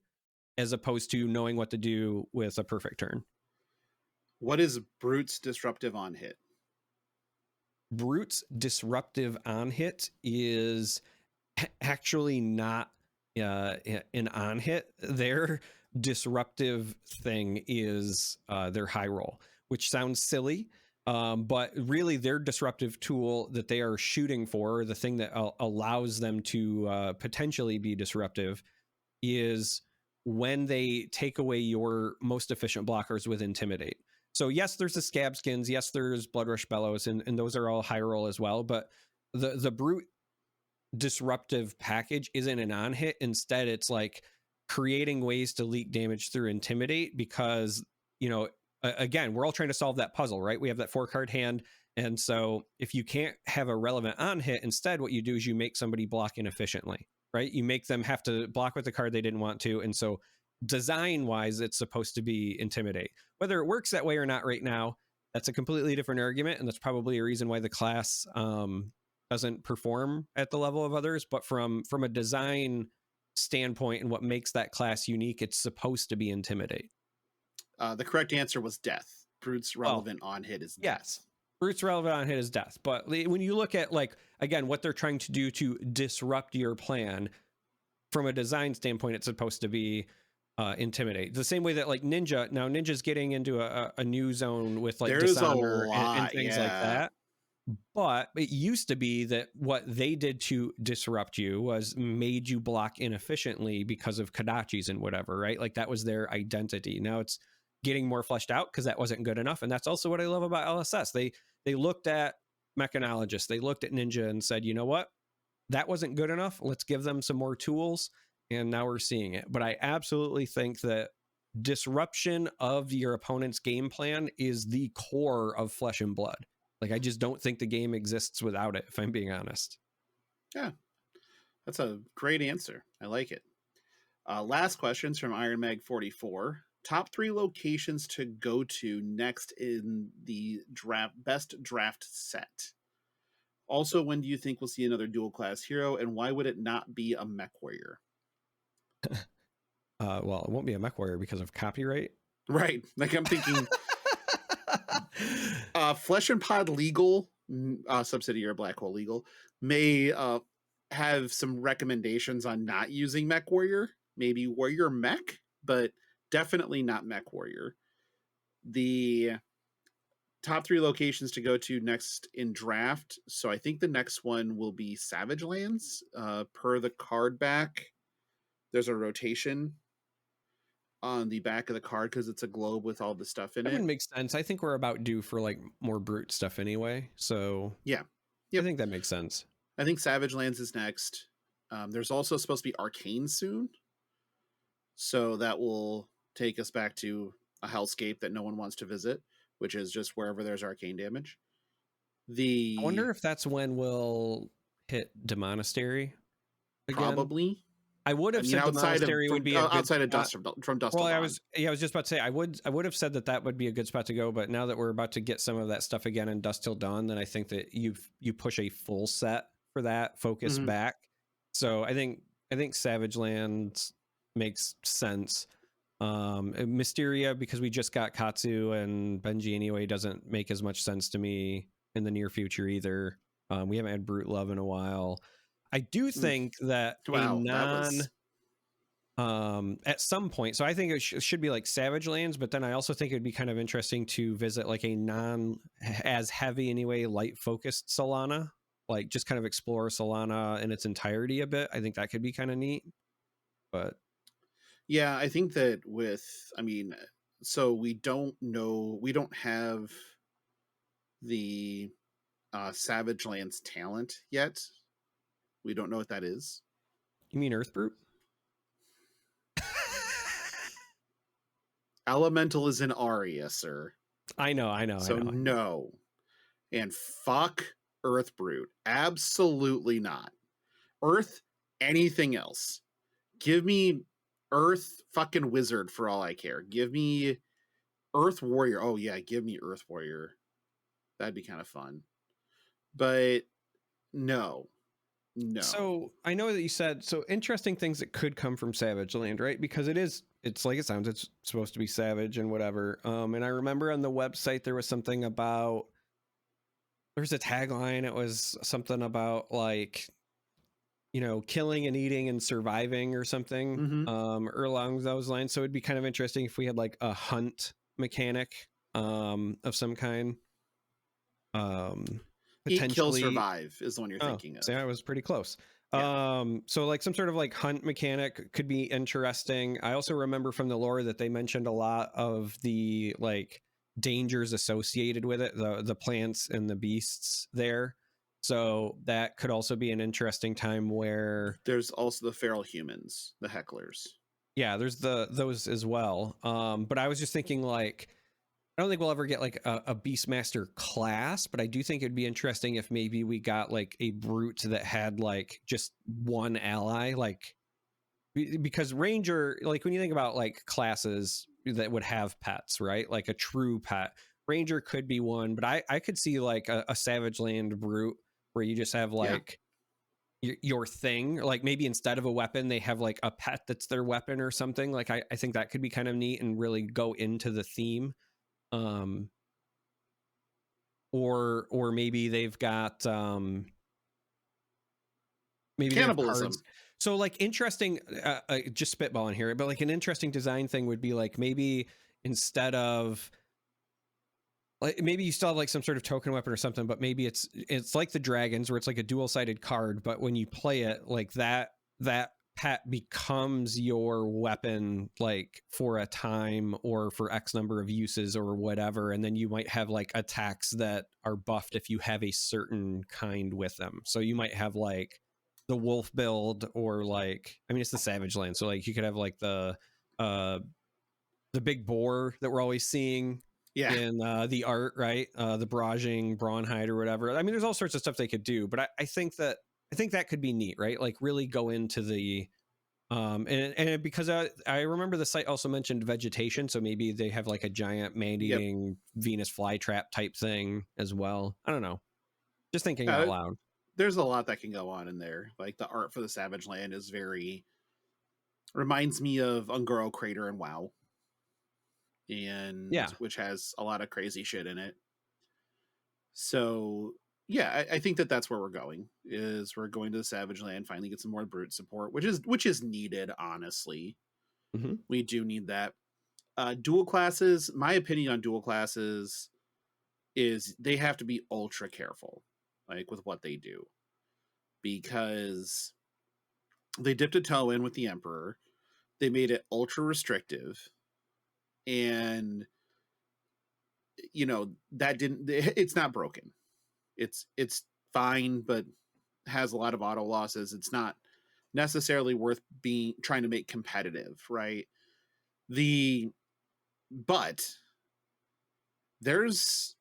as opposed to knowing what to do with a perfect turn. What is Brute's disruptive on hit? Brute's disruptive on hit is actually not an on hit. Their disruptive thing is their high roll, which sounds silly, but really their disruptive tool that they are shooting for, the thing that allows them to potentially be disruptive, is when they take away your most efficient blockers with Intimidate. So yes, there's the Scab Skins, yes, there's Bloodrush Bellows, and those are all high roll as well, but the Brute disruptive package isn't an on hit. Instead, it's like creating ways to leak damage through Intimidate, because again, we're all trying to solve that puzzle, right? We have that 4-card hand. And so if you can't have a relevant on hit, instead what you do is you make somebody block inefficiently, right? You make them have to block with the card they didn't want to. And so design wise, it's supposed to be intimidate. Whether it works that way or not right now, that's a completely different argument. And that's probably a reason why the class doesn't perform at the level of others. But from a design standpoint and what makes that class unique, it's supposed to be intimidate. The correct answer was death. Brute's relevant on hit is death. Yes. Brute's relevant on hit is death. But when you look at, like, again, what they're trying to do to disrupt your plan, from a design standpoint, it's supposed to be intimidate. The same way that, like, Ninja's getting into a new zone with, like, There's dishonor a lot, and things like that. But it used to be that what they did to disrupt you was made you block inefficiently because of Kodachis and whatever, right? Like, that was their identity. Now it's getting more fleshed out because that wasn't good enough. And that's also what I love about LSS. They looked at mechanologists, they looked at Ninja and said, you know what? That wasn't good enough. Let's give them some more tools. And now we're seeing it. But I absolutely think that disruption of your opponent's game plan is the core of Flesh and Blood. Like, I just don't think the game exists without it, if I'm being honest. Yeah, that's a great answer. I like it. Last questions from Iron Mag 44. Top 3 locations to go to next in the best draft set. Also, when do you think we'll see another dual class hero, and why would it not be a mech warrior? Well, it won't be a mech warrior because of copyright. Right. Like, I'm thinking Flesh and Pod Legal, subsidiary Black Hole Legal, may have some recommendations on not using mech warrior. Maybe warrior mech, but definitely not mech warrior. The top 3 locations to go to next in draft. So I think the next one will be Savage Lands. Per the card back, there's a rotation on the back of the card because it's a globe with all the stuff in it. That would make sense. I think we're about due for, like, more brute stuff anyway. So yeah, I think that makes sense. I think Savage Lands is next. There's also supposed to be Arcane soon. So that will take us back to a hellscape that no one wants to visit, which is just wherever there's arcane damage. I wonder if that's when we'll hit Demonastery again. Probably. I would have said Demonastery would be outside of Dust from Dust. Well, I was just about to say I would have said that would be a good spot to go, but now that we're about to get some of that stuff again in Dust Till Dawn, then I think that you push a full set for that focus back. So I think Savage Lands makes sense. Mysteria, because we just got Katsu and Benji anyway, doesn't make as much sense to me in the near future either. We haven't had Brute Love in a while. I do think that at some point, so I think it should be like Savage Lands, but then I also think it'd be kind of interesting to visit like a non as heavy anyway, light focused Solana, like just kind of explore Solana in its entirety a bit. I think that could be kind of neat. But yeah, I think that so we don't have the Savage Lands talent yet. We don't know what that is. You mean Earth Brute? Elemental is in Aria, sir. I know. So no. And fuck Earth Brute. Absolutely not. Earth, anything else. Give me Earth fucking Wizard for all I care. Give me Earth Warrior. Oh yeah, give me Earth Warrior. That'd be kind of fun. But no. So I know that you said interesting things that could come from Savage Land, right? Because it's like it sounds, it's supposed to be savage and whatever. And I remember on the website there was something about, there's a tagline. It was something about like, killing and eating and surviving or something, or along those lines. So it'd be kind of interesting if we had like a hunt mechanic of some kind. Eat, kill, survive is the one you're thinking of. So I was pretty close. Yeah. So like some sort of like hunt mechanic could be interesting. I also remember from the lore that they mentioned a lot of the like dangers associated with it, the plants and the beasts there. So that could also be an interesting time where there's also the feral humans, the hecklers. Yeah, there's those as well. But I was just thinking like I don't think we'll ever get like a Beastmaster class, but I do think it'd be interesting if maybe we got like a brute that had like just one ally, like because Ranger, like when you think about like classes that would have pets, right? Like a true pet, Ranger could be one, but I could see like a Savage Land brute where you just have like your thing, like maybe instead of a weapon they have like a pet that's their weapon or something. Like I think that could be kind of neat and really go into the theme. Or maybe they've got maybe cannibalism. So like interesting, just spitballing here, but like an interesting design thing would be like maybe instead of like maybe you still have like some sort of token weapon or something, but maybe it's like the dragons where it's like a dual-sided card, but when you play it, like that pet becomes your weapon like for a time or for X number of uses or whatever, and then you might have like attacks that are buffed if you have a certain kind with them. So you might have like the wolf build, or like, I mean, it's the Savage Land, so like you could have like the big boar that we're always seeing in the art, right? The Brajing Brawnhide or whatever. I mean, there's all sorts of stuff they could do, but I think that could be neat, right? Like really go into the and because I remember the site also mentioned vegetation, so maybe they have like a giant man-eating Venus flytrap type thing as well. I don't know, just thinking out loud. There's a lot that can go on in there. Like the art for the Savage Land is reminds me of Ungoro Crater and WoW, and which has a lot of crazy shit in it. So yeah, I think that's where we're going. Is we're going to the Savage Land, finally get some more brute support, which is needed. Honestly, we do need that. Dual classes. My opinion on dual classes is they have to be ultra careful, like with what they do, because they dipped a toe in with the Emperor. They made it ultra restrictive, and that didn't. It's not broken. It's fine, but has a lot of auto losses. It's not necessarily worth trying to make competitive, right? But there's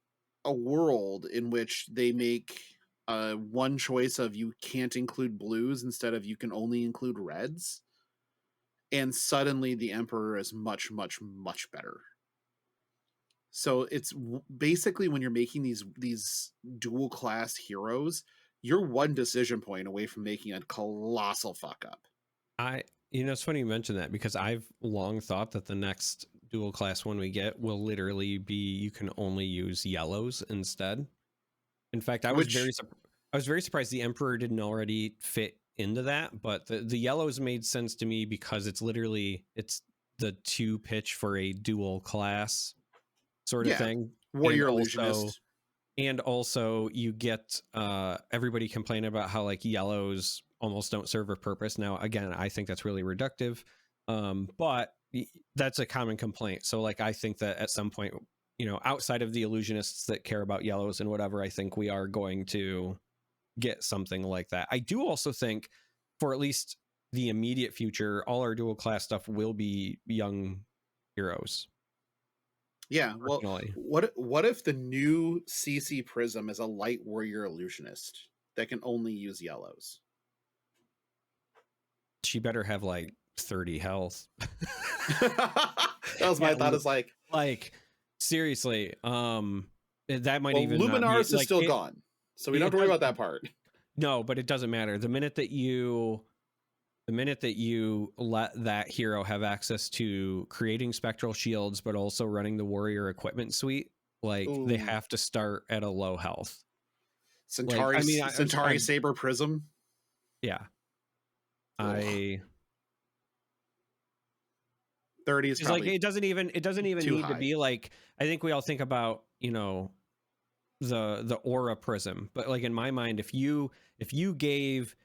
a world in which they make one choice of you can't include blues instead of you can only include reds, and suddenly the Emperor is much, much, much better. So it's basically when you're making these dual class heroes, you're one decision point away from making a colossal fuck up. It's funny you mention that, because I've long thought that the next dual class one we get will literally be you can only use yellows instead. In fact, I was very surprised the Emperor didn't already fit into that, but the yellows made sense to me because it's the 2 pitch for a dual class sort of thing. Warrior Illusionist. And also you get everybody complaining about how like yellows almost don't serve a purpose. Now, again, I think that's really reductive, but that's a common complaint. So like, I think that at some point, outside of the illusionists that care about yellows and whatever, I think we are going to get something like that. I do also think for at least the immediate future, all our dual class stuff will be young heroes. Yeah, well, what if the new CC Prism is a light warrior illusionist that can only use yellows? She better have like 30 health. That was my thought. Is like seriously, that might even Luminaris is still gone, so we don't have to worry about that part. No, but it doesn't matter. The minute that you let that hero have access to creating spectral shields, but also running the warrior equipment suite, like they have to start at a low health. Centauri Saber Prism. Yeah. 30 is probably like it doesn't even need to be like, I think we all think about, the aura prism, but like in my mind, if you gave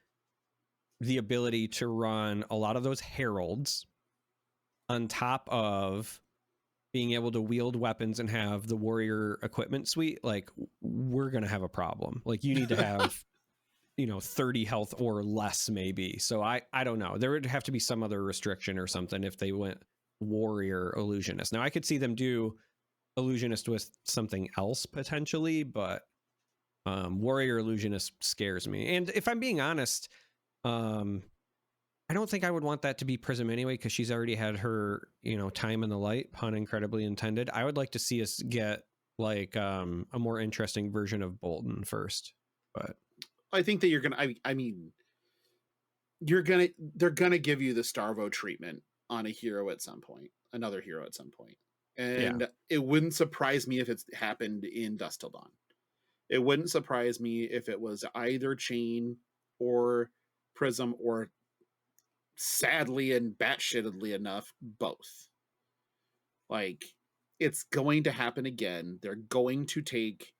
the ability to run a lot of those heralds on top of being able to wield weapons and have the warrior equipment suite, like we're going to have a problem. Like you need to have 30 health or less maybe. So I don't know. There would have to be some other restriction or something if they went warrior illusionist. Now I could see them do illusionist with something else potentially, but warrior illusionist scares me. And if I'm being honest, I don't think I would want that to be Prism anyway, because she's already had her, time in the light, pun incredibly intended. I would like to see us get like a more interesting version of Bolton first. But I think that you're gonna. I mean, they're gonna give you the Starvo treatment on a hero at some point, another hero at some point, and it wouldn't surprise me if it's happened in Dusk Till Dawn. It wouldn't surprise me if it was either Chain or Prism, or sadly and batshitedly enough, both. Like, it's going to happen again. They're going to take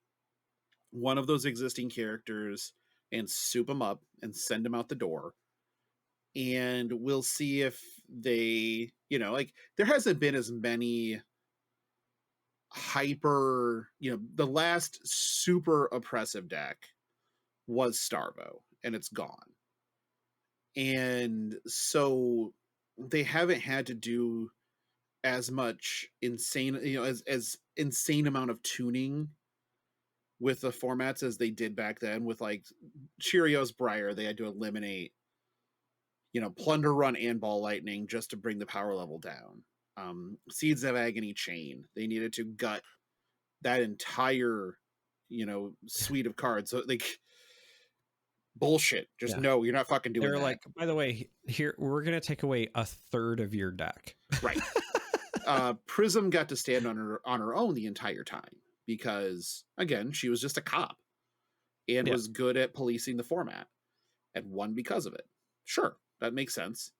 one of those existing characters and soup them up and send them out the door. And we'll see if they, like, there hasn't been as many hyper, the last super oppressive deck was Starvo, and it's gone. And so they haven't had to do as much insane, as insane amount of tuning with the formats as they did back then. With like Cheerios Briar, they had to eliminate, Plunder Run and Ball Lightning just to bring the power level down. Seeds of Agony Chain, they needed to gut that entire, suite of cards. So like, bullshit. Just no, you're not fucking doing They're that. like, by the way, here we're gonna take away a third of your deck. Right. Prism got to stand on her own the entire time because, again, she was just a cop and was good at policing the format and won because of it. Sure, that makes sense.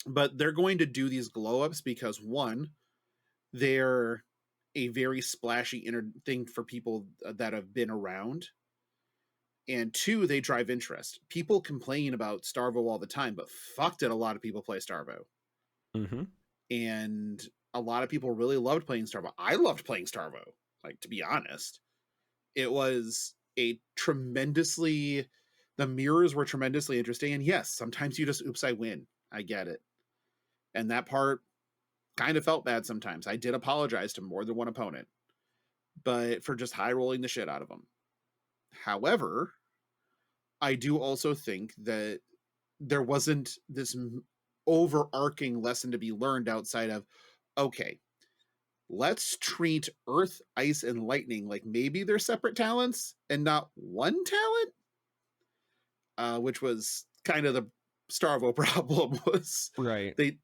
But they're going to do these glow ups because, one, they're a very splashy thing for people that have been around. And two, they drive interest. People complain about Starvo all the time, but fuck did a lot of people play Starvo. Mm-hmm. And a lot of people really loved playing Starvo. I loved playing Starvo, like, to be honest. It was the mirrors were tremendously interesting. And yes, sometimes you just, oops, I win. I get it. And that part kind of felt bad sometimes. I did apologize to more than one opponent, but for just high rolling the shit out of them. However, I do also think that there wasn't this overarching lesson to be learned outside of, okay, let's treat Earth, Ice, and Lightning like maybe they're separate talents and not one talent, which was kind of the Starvo problem. Was right. They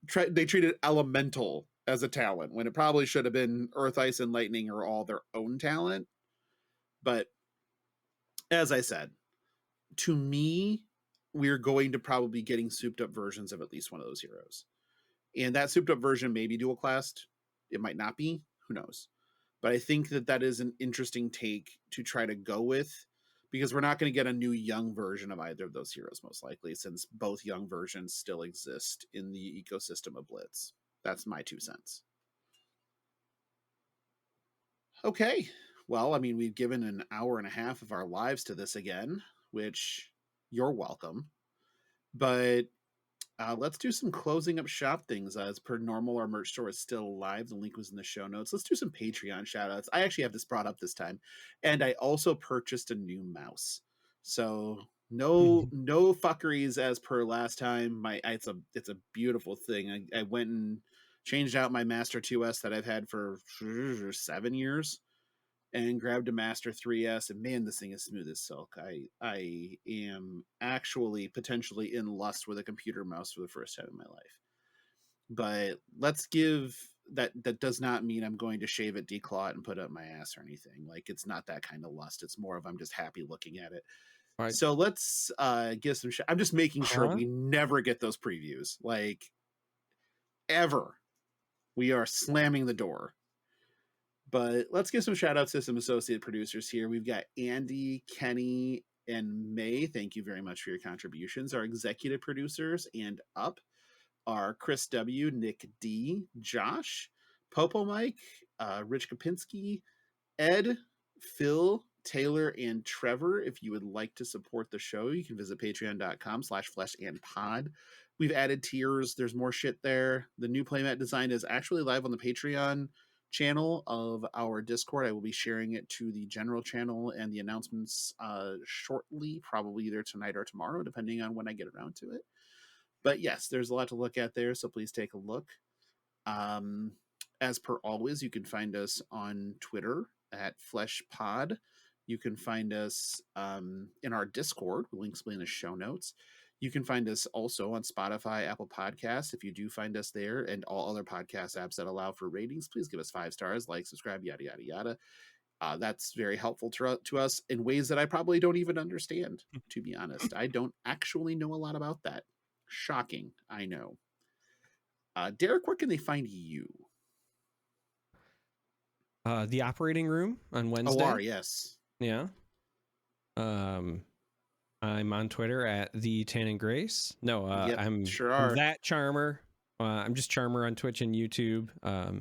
treated Elemental as a talent when it probably should have been Earth, Ice, and Lightning are all their own talent. But as I said, to me, we're going to probably be getting souped up versions of at least one of those heroes. And that souped up version may be dual classed. It might not be. Who knows? But I think that is an interesting take to try to go with, because we're not going to get a new young version of either of those heroes, most likely, since both young versions still exist in the ecosystem of Blitz. That's my 2 cents. Okay. Well, I mean, we've given an hour and a half of our lives to this again, which you're welcome. But let's do some closing up shop things. As per normal, our merch store is still live. The link was in the show notes. Let's do some Patreon shout outs. I actually have this brought up this time. And I also purchased a new mouse. So no fuckeries as per last time. It's a beautiful thing. I went and changed out my Master 2S that I've had for 7 years and grabbed a Master 3S, and man, this thing is smooth as silk. I am actually potentially in lust with a computer mouse for the first time in my life. But let's give that does not mean I'm going to shave it, declaw it, and put it up my ass or anything. Like, it's not that kind of lust. It's more of I'm just happy looking at it. Right. So let's give some I'm just making sure we never get those previews. Like, ever. We are slamming the door. But let's give some shout outs to some associate producers here. We've got Andy, Kenny, and May. Thank you very much for your contributions. Our executive producers and up are Chris W., Nick D., Josh, Popo Mike, Rich Kopinski, Ed, Phil, Taylor, and Trevor. If you would like to support the show, you can visit patreon.com/fleshandpod. We've added tiers. There's more shit there. The new playmat design is actually live on the Patreon. channel of our Discord. I will be sharing it to the general channel and the announcements shortly, probably either tonight or tomorrow, depending on when I get around to it. But yes, there's a lot to look at there, so please take a look. As per always, you can find us on Twitter at FleshPod. You can find us in our Discord. Links will be in the show notes. You can find us also on Spotify, Apple Podcasts. If you do find us there, and all other podcast apps that allow for ratings, please give us 5 stars, like, subscribe, yada, yada, yada. That's very helpful to us in ways that I probably don't even understand, to be honest. I don't actually know a lot about that. Shocking, I know. Derek, where can they find you? The operating room on Wednesday. OR, yes. Yeah. I'm on Twitter at the Tan and Grace. No, Yep, I'm sure are. that Charmer. I'm just Charmer on Twitch and YouTube. I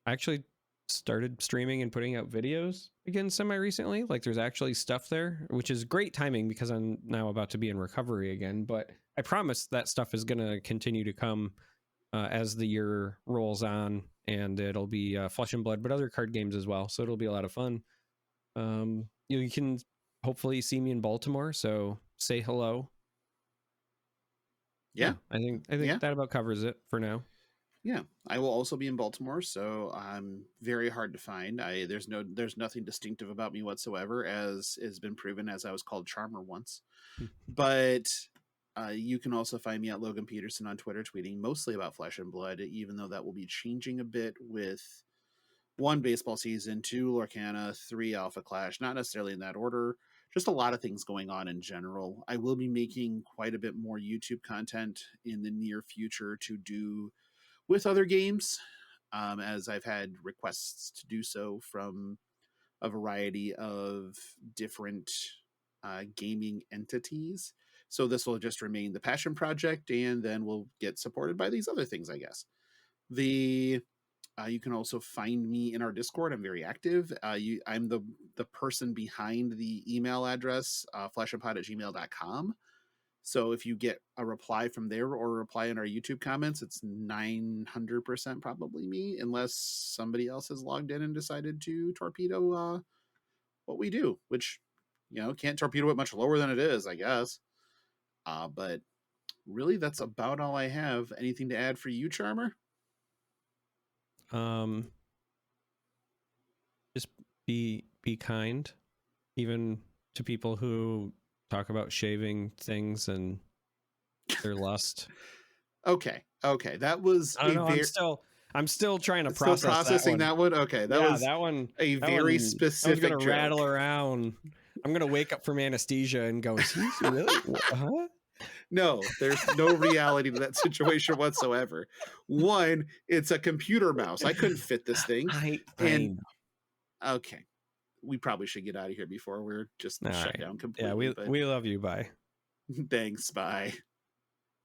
actually started streaming and putting out videos again semi-recently. Like, there's actually stuff there, which is great timing because I'm now about to be in recovery again. But I promise that stuff is going to continue to come as the year rolls on, and it'll be Flesh and Blood, but other card games as well. So it'll be a lot of fun. You can hopefully see me in Baltimore, so say hello. Yeah, I think that about covers it for now. Yeah, I will also be in Baltimore, so I'm very hard to find. There's nothing distinctive about me whatsoever, as has been proven, as I was called Charmer once. But you can also find me at Logan Peterson on Twitter, tweeting mostly about Flesh and Blood, even though that will be changing a bit with 1, baseball season, 2, Lorcana, 3, Alpha Clash, not necessarily in that order. Just a lot of things going on in general. I will be making quite a bit more YouTube content in the near future to do with other games, as I've had requests to do so from a variety of different gaming entities. So this will just remain the passion project, and then we'll get supported by these other things, I guess. You can also find me in our Discord. I'm very active. I'm the person behind the email address, fleshandpod@gmail.com. So if you get a reply from there or a reply in our YouTube comments, it's 900% probably me, unless somebody else has logged in and decided to torpedo what we do, which, can't torpedo it much lower than it is, I guess. But really, that's about all I have. Anything to add for you, Charmer? Just be kind, even to people who talk about shaving things and their lust. Okay. That was I don't know. I'm still trying to processing that one. Okay, that was that one. A very specific. I was gonna rattle around. I'm gonna wake up from anesthesia and go, "Is he really? Huh?" No, there's no reality to that situation whatsoever. One, it's a computer mouse. I couldn't fit this thing. Okay, we probably should get out of here before we're just shut down completely. Yeah, we love you. Bye. Thanks. Bye.